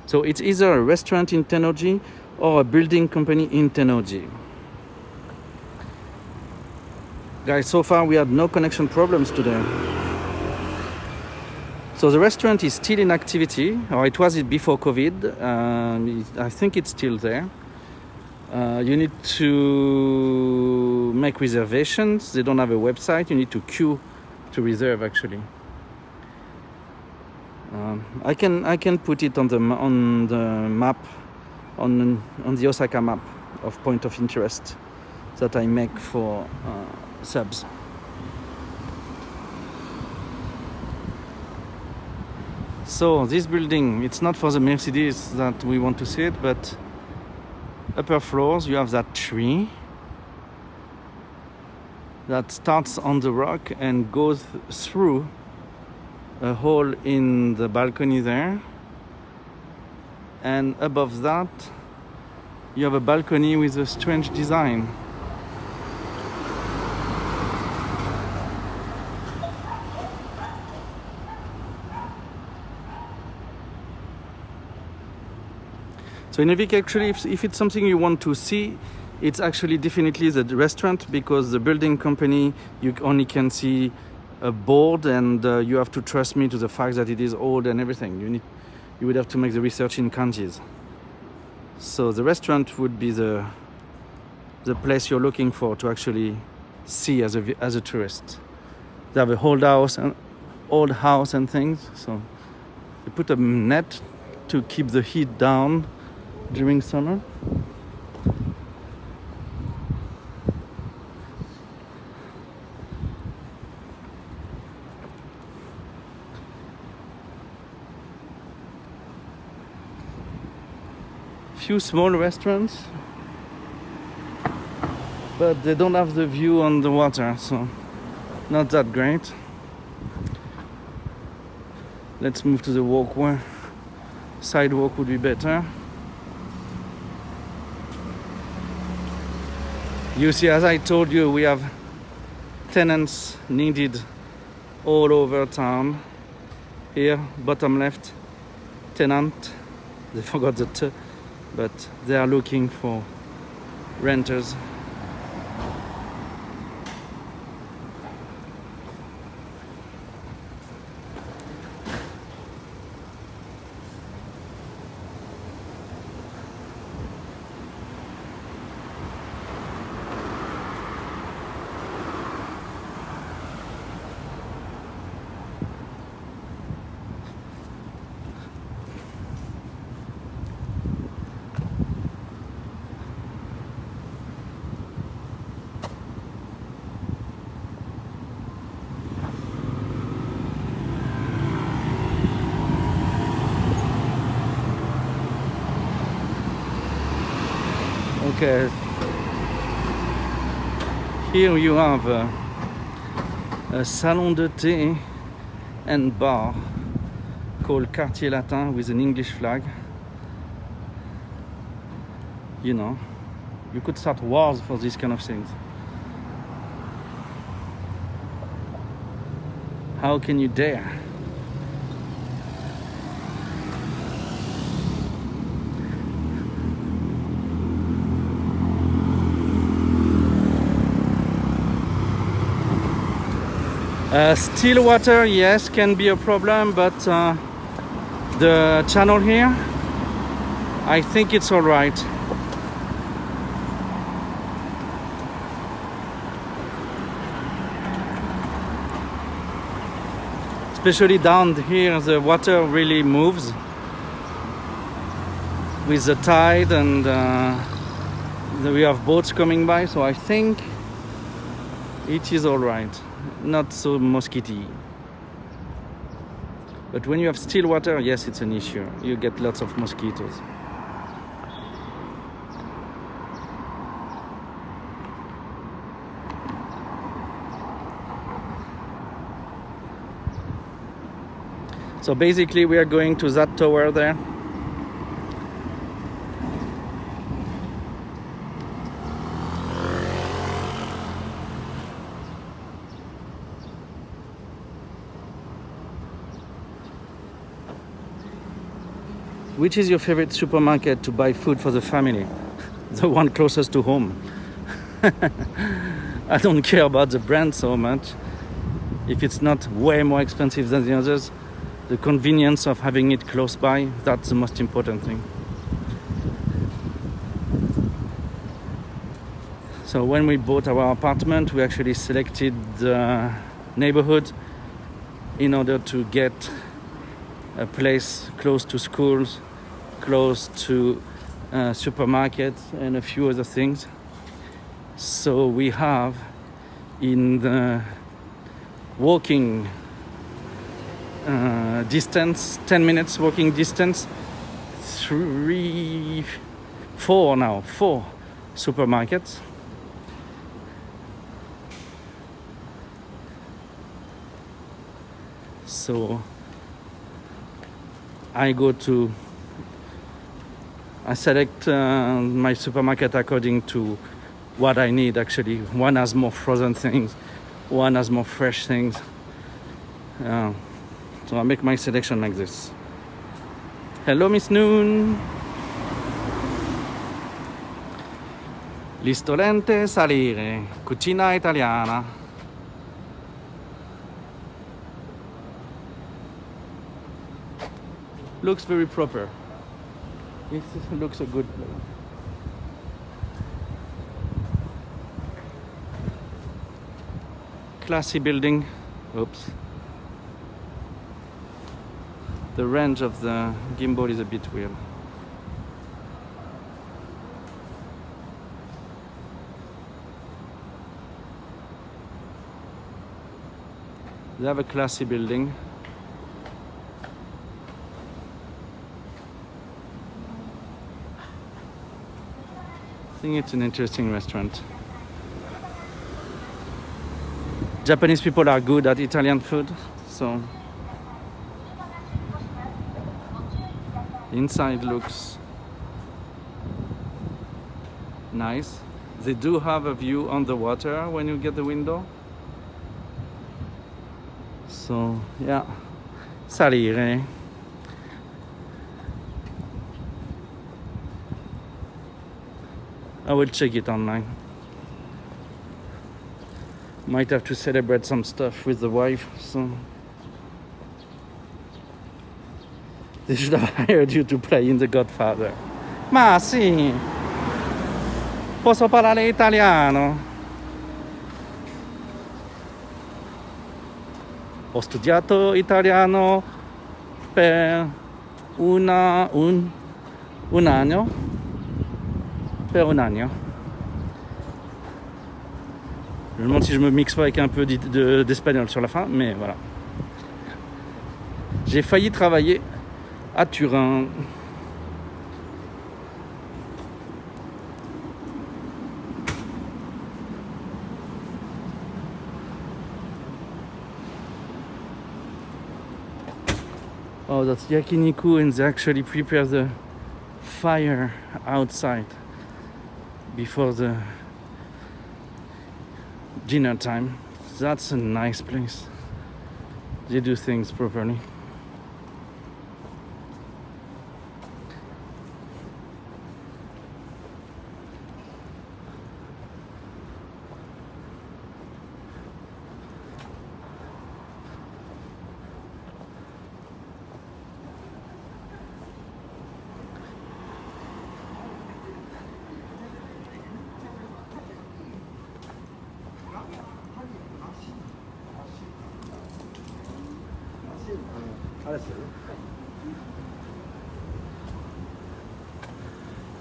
A: So it's either a restaurant in Tennoji or a building company in Tennoji. Guys, so far we had no connection problems today. So the restaurant is still in activity, or it was before COVID. I think it's still there. You need to make reservations. They don't have a website. You need to queue to reserve, actually. I can put it on the map, on the Osaka map of point of interest that I make for subs. So this building, it's not for the Mercedes that we want to see it, but upper floors you have that tree that starts on the rock and goes through a hole in the balcony there, and above that you have a balcony with a strange design. So in Evik, actually, if it's something you want to see, it's actually definitely the restaurant, because the building company, you only can see a board, and you have to trust me to the fact that it is old and everything. You would have to make the research in kanjis. So the restaurant would be the place you're looking for to actually see as a tourist. They have a old house and things. So they put a net to keep the heat down during summer. Few small restaurants, but they don't have the view on the water, so not that great. Let's move to the walkway. Sidewalk would be better. You see, as I told you, we have tenants needed all over town. Here, bottom left, tenant. They forgot the T, but they are looking for renters. Okay, here you have a salon de thé and bar called Quartier Latin with an English flag. You know, you could start wars for these kind of things. How can you dare? Still water, yes, can be a problem, but the channel here, I think it's all right. Especially down here, the water really moves with the tide, and we have boats coming by, so I think it is all right. Not so mosquito-y. But when you have still water, yes, it's an issue. You get lots of mosquitoes. So basically we are going to that tower there. Which is your favorite supermarket to buy food for the family? The one closest to home. I don't care about the brand so much. If it's not way more expensive than the others, the convenience of having it close by, that's the most important thing. So when we bought our apartment, we actually selected the neighborhood in order to get a place close to schools, close to supermarkets and a few other things. So we have in the walking distance, 10 minutes walking distance, four supermarkets. So I go to I select my supermarket according to what I need actually. One has more frozen things, one has more fresh things. So I make my selection like this. Hello, Miss Noon. Listolente salire, cucina italiana. Looks very proper. It looks a good place. Classy building. Oops. The range of the gimbal is a bit weird. They have a classy building. I think it's an interesting restaurant. Japanese people are good at Italian food, so inside looks nice. They do have a view on the water when you get the window. So yeah, salire. I will check it online. Might have to celebrate some stuff with the wife, so they should have hired you to play in The Godfather. Ma sì, posso parlare italiano? Ho studiato italiano per un anno. Per un anno. Je me demande si je me mixe pas avec un peu d'espagnol sur la fin, mais voilà. J'ai failli travailler à Turin. Oh, that's yakiniku, and they actually prepare the fire outside before the dinner time. That's a nice place. They do things properly.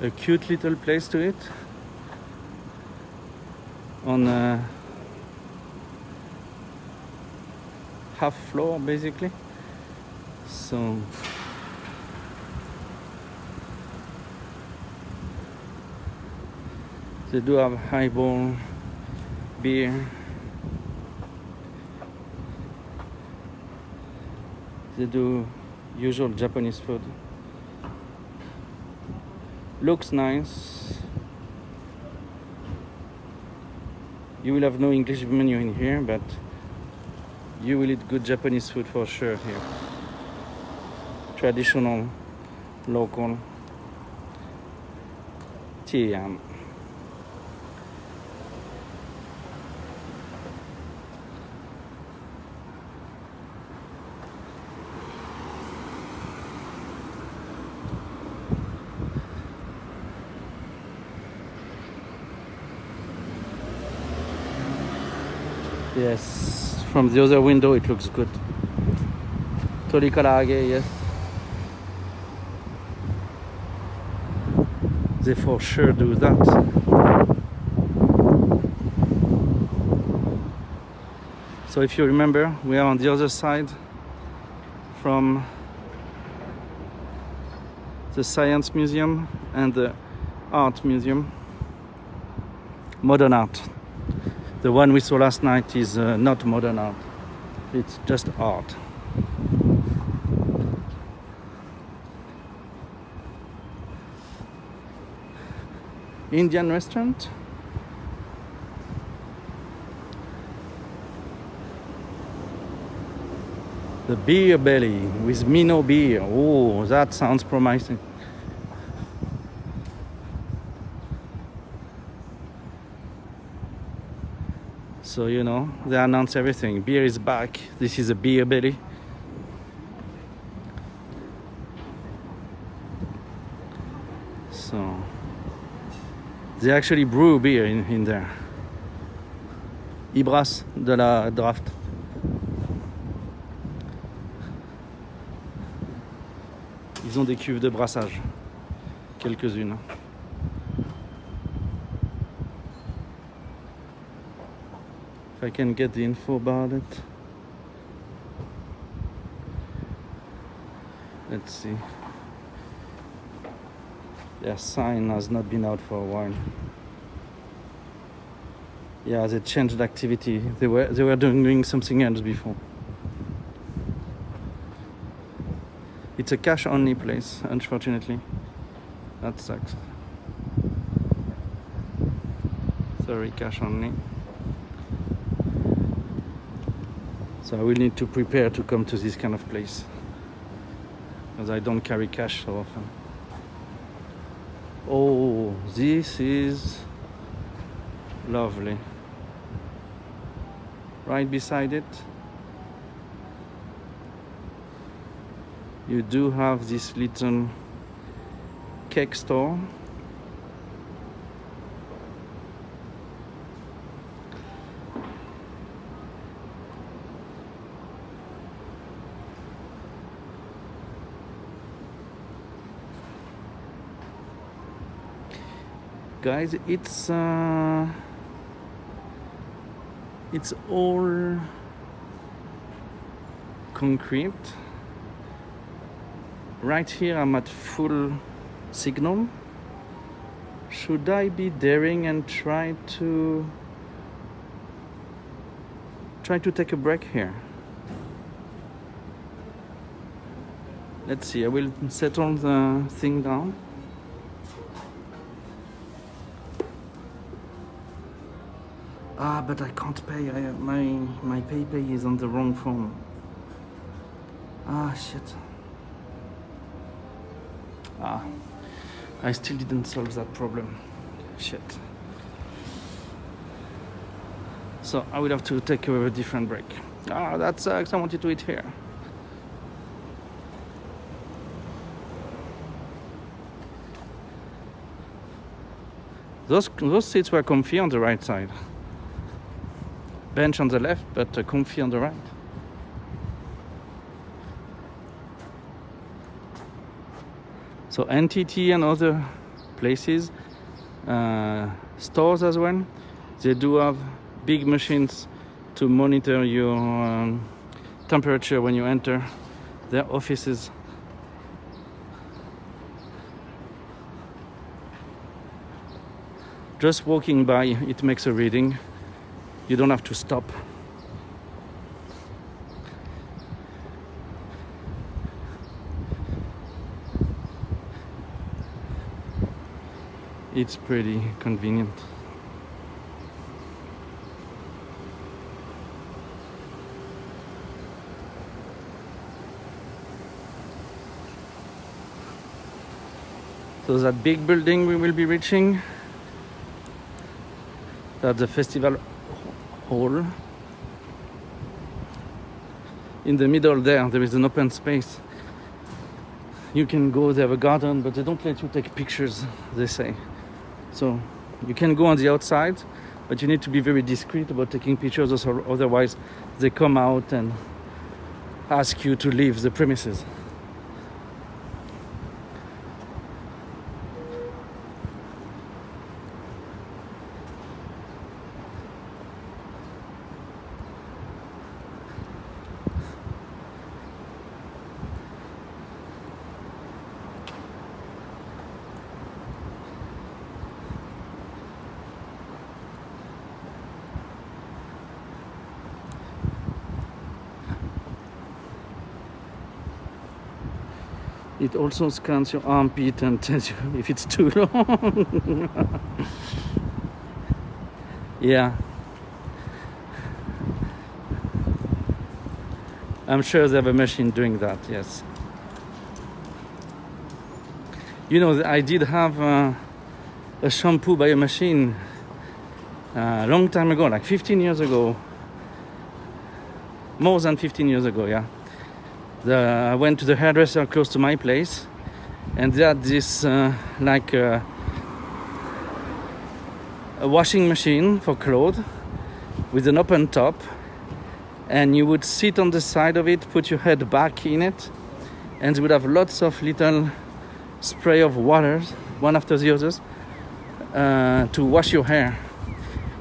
A: A cute little place to eat on a half floor basically. So they do have highball, beer. They do usual Japanese food. Looks nice. You will have no English menu in here, but you will eat good Japanese food for sure here. Traditional, local. Tiam. Yes, from the other window it looks good. Torikarage, yes. They for sure do that. So if you remember, we are on the other side from the Science Museum and the Art Museum. Modern art. The one we saw last night is not modern art, it's just art. Indian restaurant. The Beer Belly with Mino beer. Oh, that sounds promising. So, you know, they announce everything. Beer is back. This is a Beer Belly. So, they actually brew beer in there. Ils brassent de la draft. Ils ont des cuves de brassage. Quelques-unes. If I can get the info about it. Let's see. Their sign has not been out for a while. Yeah, they changed activity. They were doing something else before. It's a cash only place, unfortunately. That sucks. Sorry, cash only. So I will need to prepare to come to this kind of place, because I don't carry cash so often. Oh, this is lovely. Right beside it, you do have this little cake store. Guys, it's all concrete. Right here I'm at full signal. Should I be daring and try to take a break here? Let's see, I will settle the thing down. Ah, but I can't pay. My PayPay is on the wrong phone. Ah, shit. Ah, I still didn't solve that problem. Shit. So I will have to take a different break. Ah, that sucks. I wanted to eat here. Those seats were comfy on the right side. Bench on the left, but comfy on the right. So NTT and other places, stores as well, they do have big machines to monitor your temperature when you enter their offices. Just walking by, it makes a reading. You don't have to stop. It's pretty convenient. So that big building we will be reaching, that's the festival hall. In the middle there is an open space. You can go, they have a garden, but they don't let you take pictures, they say. So you can go on the outside, but you need to be very discreet about taking pictures, otherwise they come out and ask you to leave the premises. It also scans your armpit and tells you if it's too long. Yeah. I'm sure they have a machine doing that, yes. You know, I did have a shampoo by a machine a long time ago, like 15 years ago. More than 15 years ago, yeah. I went to the hairdresser close to my place, and they had this like a washing machine for clothes with an open top, and you would sit on the side of it, put your head back in it, and you would have lots of little spray of water, one after the others, to wash your hair.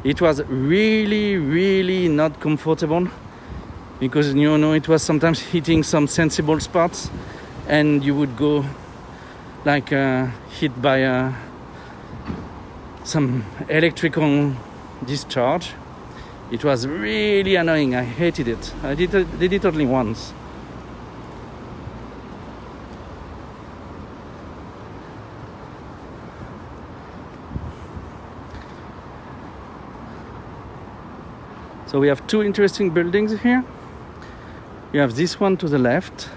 A: It was really, really not comfortable, because you know it was sometimes hitting some sensible spots, and you would go like hit by some electrical discharge. It was really annoying. I hated it. I did it only once. So we have two interesting buildings here. You have this one to the left.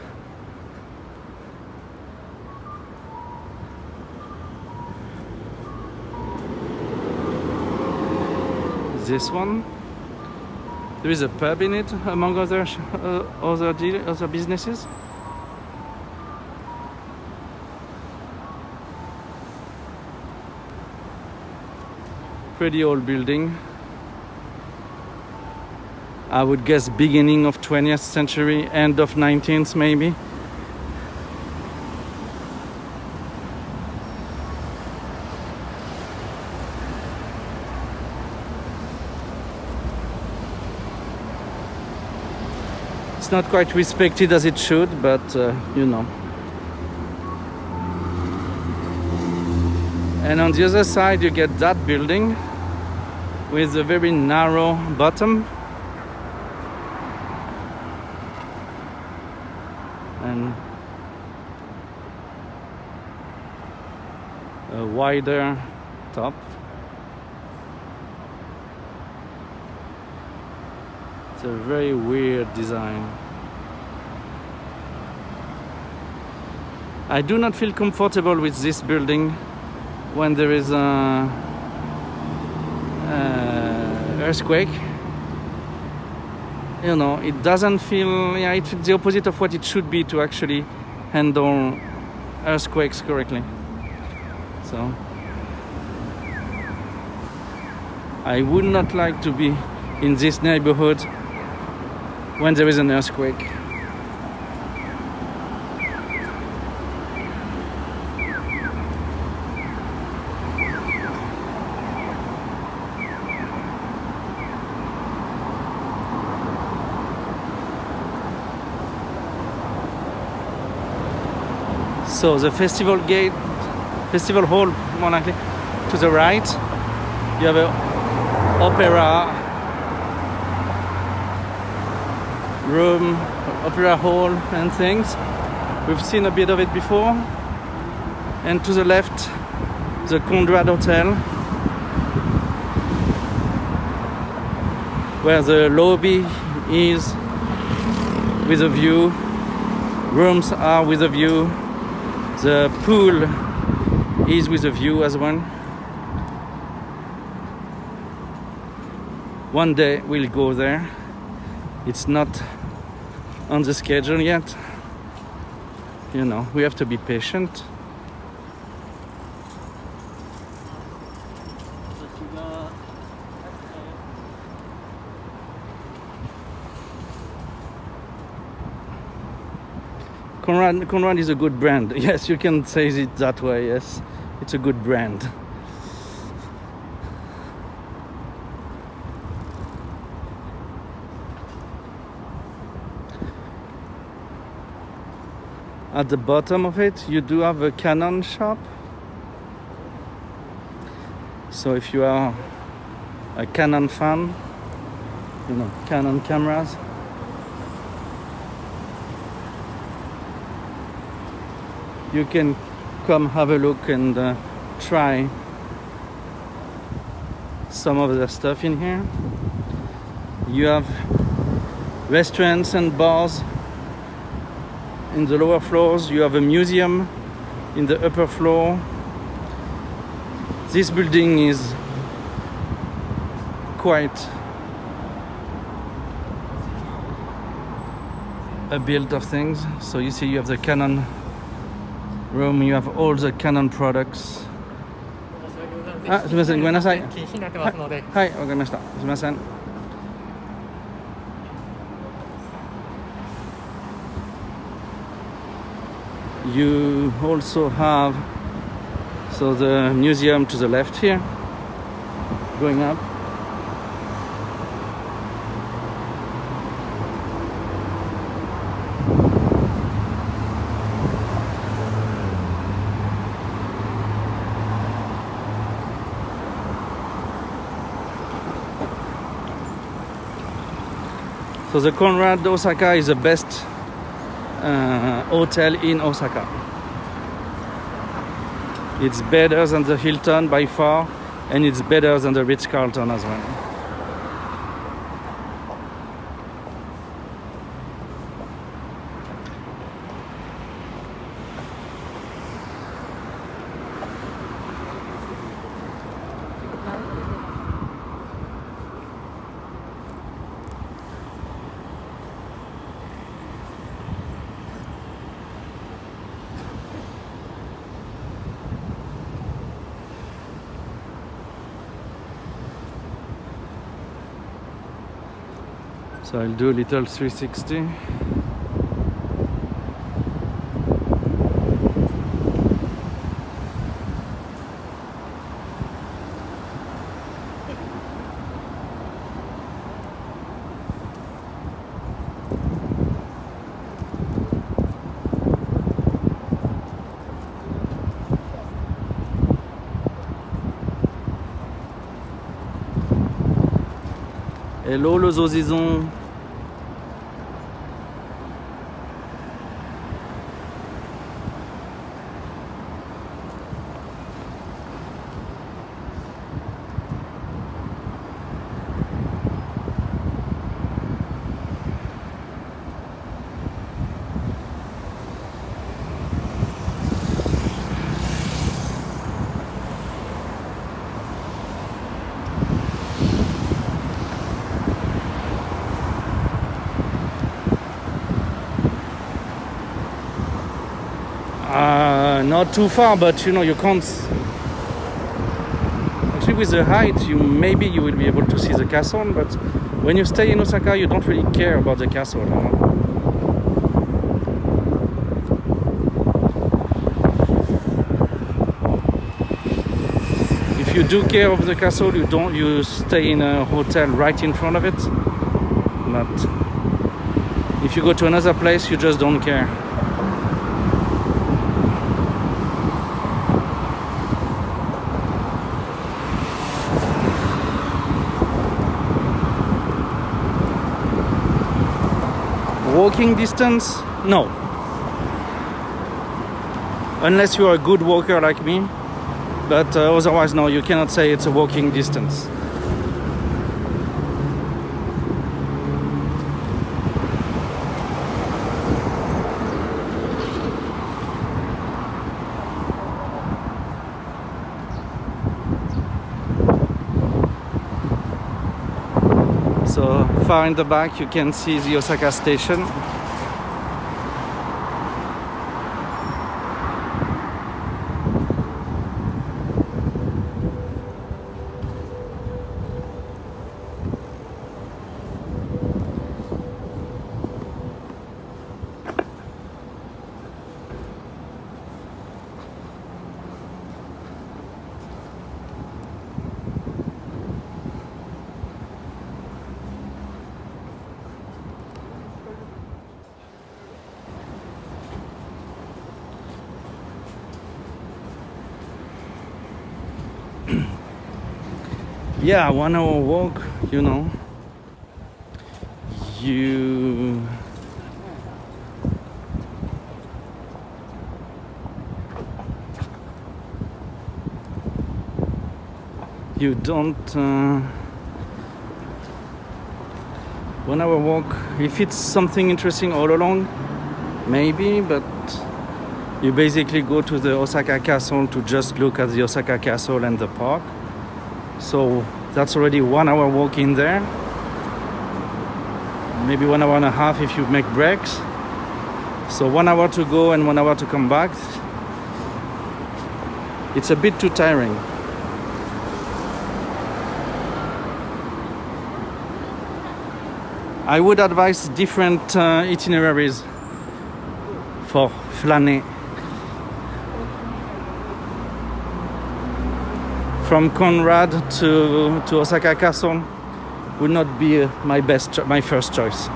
A: This one. There is a pub in it, among other businesses. Pretty old building. I would guess beginning of 20th century, end of 19th maybe. It's not quite respected as it should, but you know. And on the other side you get that building with a very narrow bottom and a wider top. It's a very weird design. I do not feel comfortable with this building when there is a earthquake. You know, it doesn't feel, yeah, it's the opposite of what it should be to actually handle earthquakes correctly. So I would not like to be in this neighborhood when there is an earthquake. So the festival hall, more likely, to the right, you have an opera room, opera hall and things. We've seen a bit of it before. And to the left, the Conrad Hotel, where the lobby is with a view, rooms are with a view, the pool is with a view as well. One day we'll go there. It's not on the schedule yet. You know, we have to be patient. Conrad is a good brand. Yes, you can say it that way. Yes, it's a good brand. At the bottom of it, you do have a Canon shop. So if you are a Canon fan, you know, Canon cameras, you can come have a look and try some of the stuff in here. You have restaurants and bars in the lower floors. You have a museum in the upper floor. This building is quite a build of things. So you see you have the Canon room, you have all the Canon products. あ、すみません、ごめんなさい。
B: 禁止になってますので。
A: はい、わかりました。すみません。You also have the museum to the left here, going up. So the Conrad Osaka is the best hotel in Osaka. It's better than the Hilton by far, and it's better than the Ritz-Carlton as well. So I'll do a little 360. Hello le saucisson. Not too far, but you know you can't. Actually, with the height, maybe you will be able to see the castle, but when you stay in Osaka, you don't really care about the castle. If you do care of the castle, you stay in a hotel right in front of it. But if you go to another place, you just don't care. Walking distance? No. Unless you are a good walker like me. But otherwise, no, you cannot say it's a walking distance. So far in the back you can see the Osaka station. Yeah, 1 hour walk, you know. you don't 1 hour walk. If it's something interesting all along, maybe, but you basically go to the Osaka Castle to just look at the Osaka Castle and the park. So that's already 1 hour walk in there. Maybe 1 hour and a half if you make breaks. So 1 hour to go and 1 hour to come back. It's a bit too tiring. I would advise different itineraries for flâner. From Conrad to Osaka Castle would not be my first choice.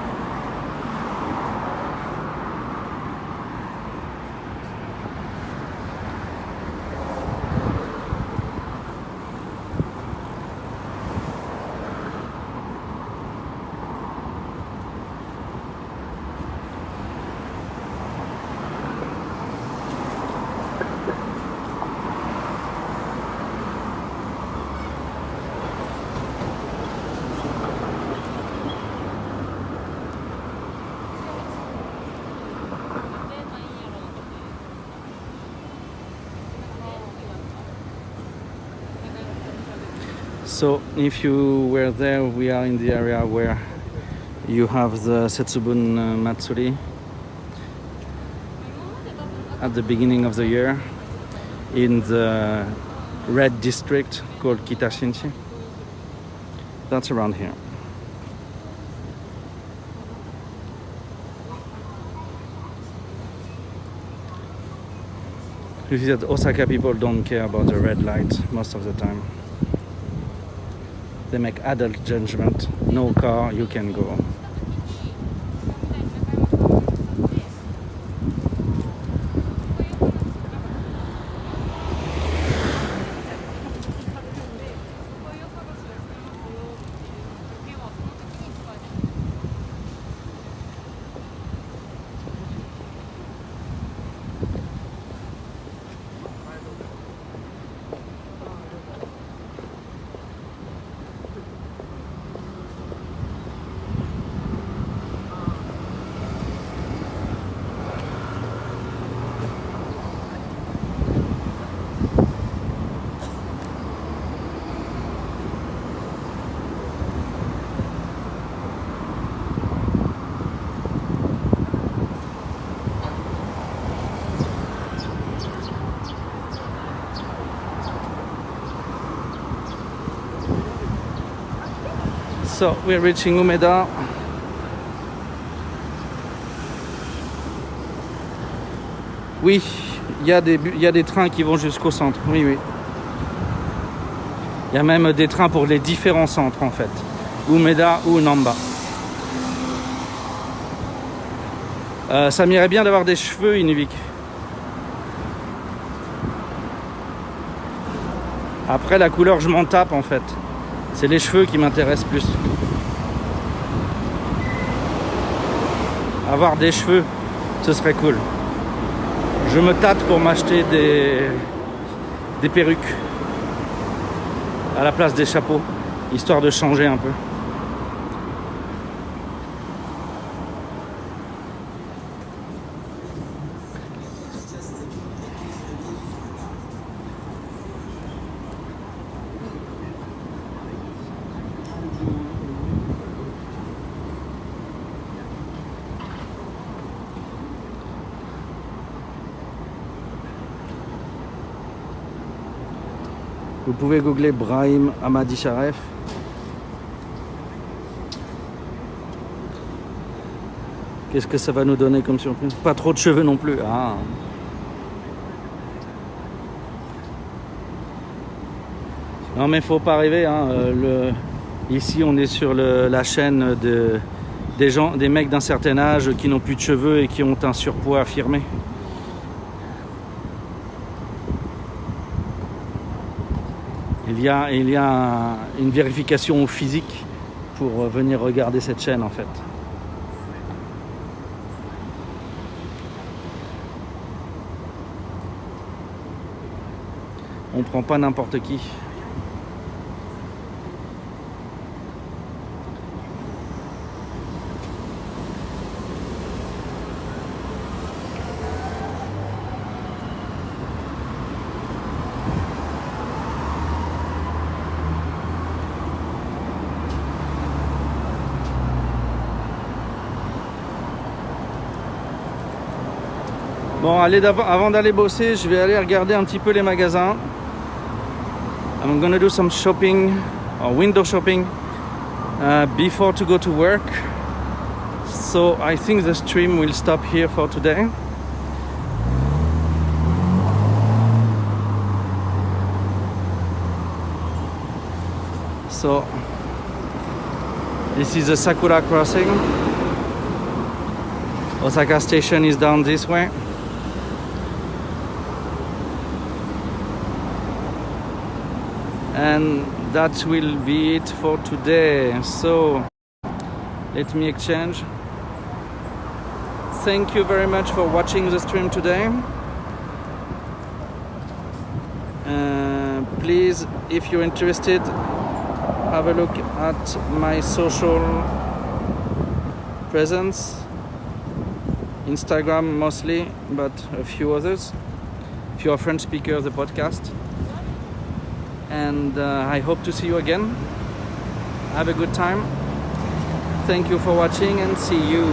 A: So if you were there, we are in the area where you have the Setsubun Matsuri at the beginning of the year in the red district called Kitashinchi. That's around here. You see that Osaka people don't care about the red light most of the time. They make adult judgment. No car, you can go. So we're reaching Umeda. Oui, il y a des trains qui vont jusqu'au centre. Oui, oui. Il y a même des trains pour les différents centres en fait. Umeda ou Namba. Ça m'irait bien d'avoir des cheveux, Inuvik. Après, la couleur, je m'en tape en fait. C'est les cheveux qui m'intéressent plus. Avoir des cheveux, ce serait cool. Je me tâte pour m'acheter des perruques à la place des chapeaux, histoire de changer un peu. Vous pouvez googler Brahim Hamadi Sharef. Qu'est-ce que ça va nous donner comme surprise? Pas trop de cheveux non plus. Ah. Non mais faut pas rêver. Hein. Ici on est sur la chaîne des mecs d'un certain âge qui n'ont plus de cheveux et qui ont un surpoids affirmé. Il y a une vérification physique pour venir regarder cette chaîne en fait. On prend pas n'importe qui. Bon, avant d'aller bosser, je vais aller regarder un petit peu les magasins. I'm gonna do some shopping or window shopping before to go to work. So I think the stream will stop here for today. So this is the Sakura crossing. Osaka station is down this way. And that will be it for today. So let me exchange. Thank you very much for watching the stream today. Please, if you're interested, have a look at my social presence. Instagram mostly, but a few others. If you are French speaker, the podcast. And I hope to see you again. Have a good time. Thank you for watching and see you.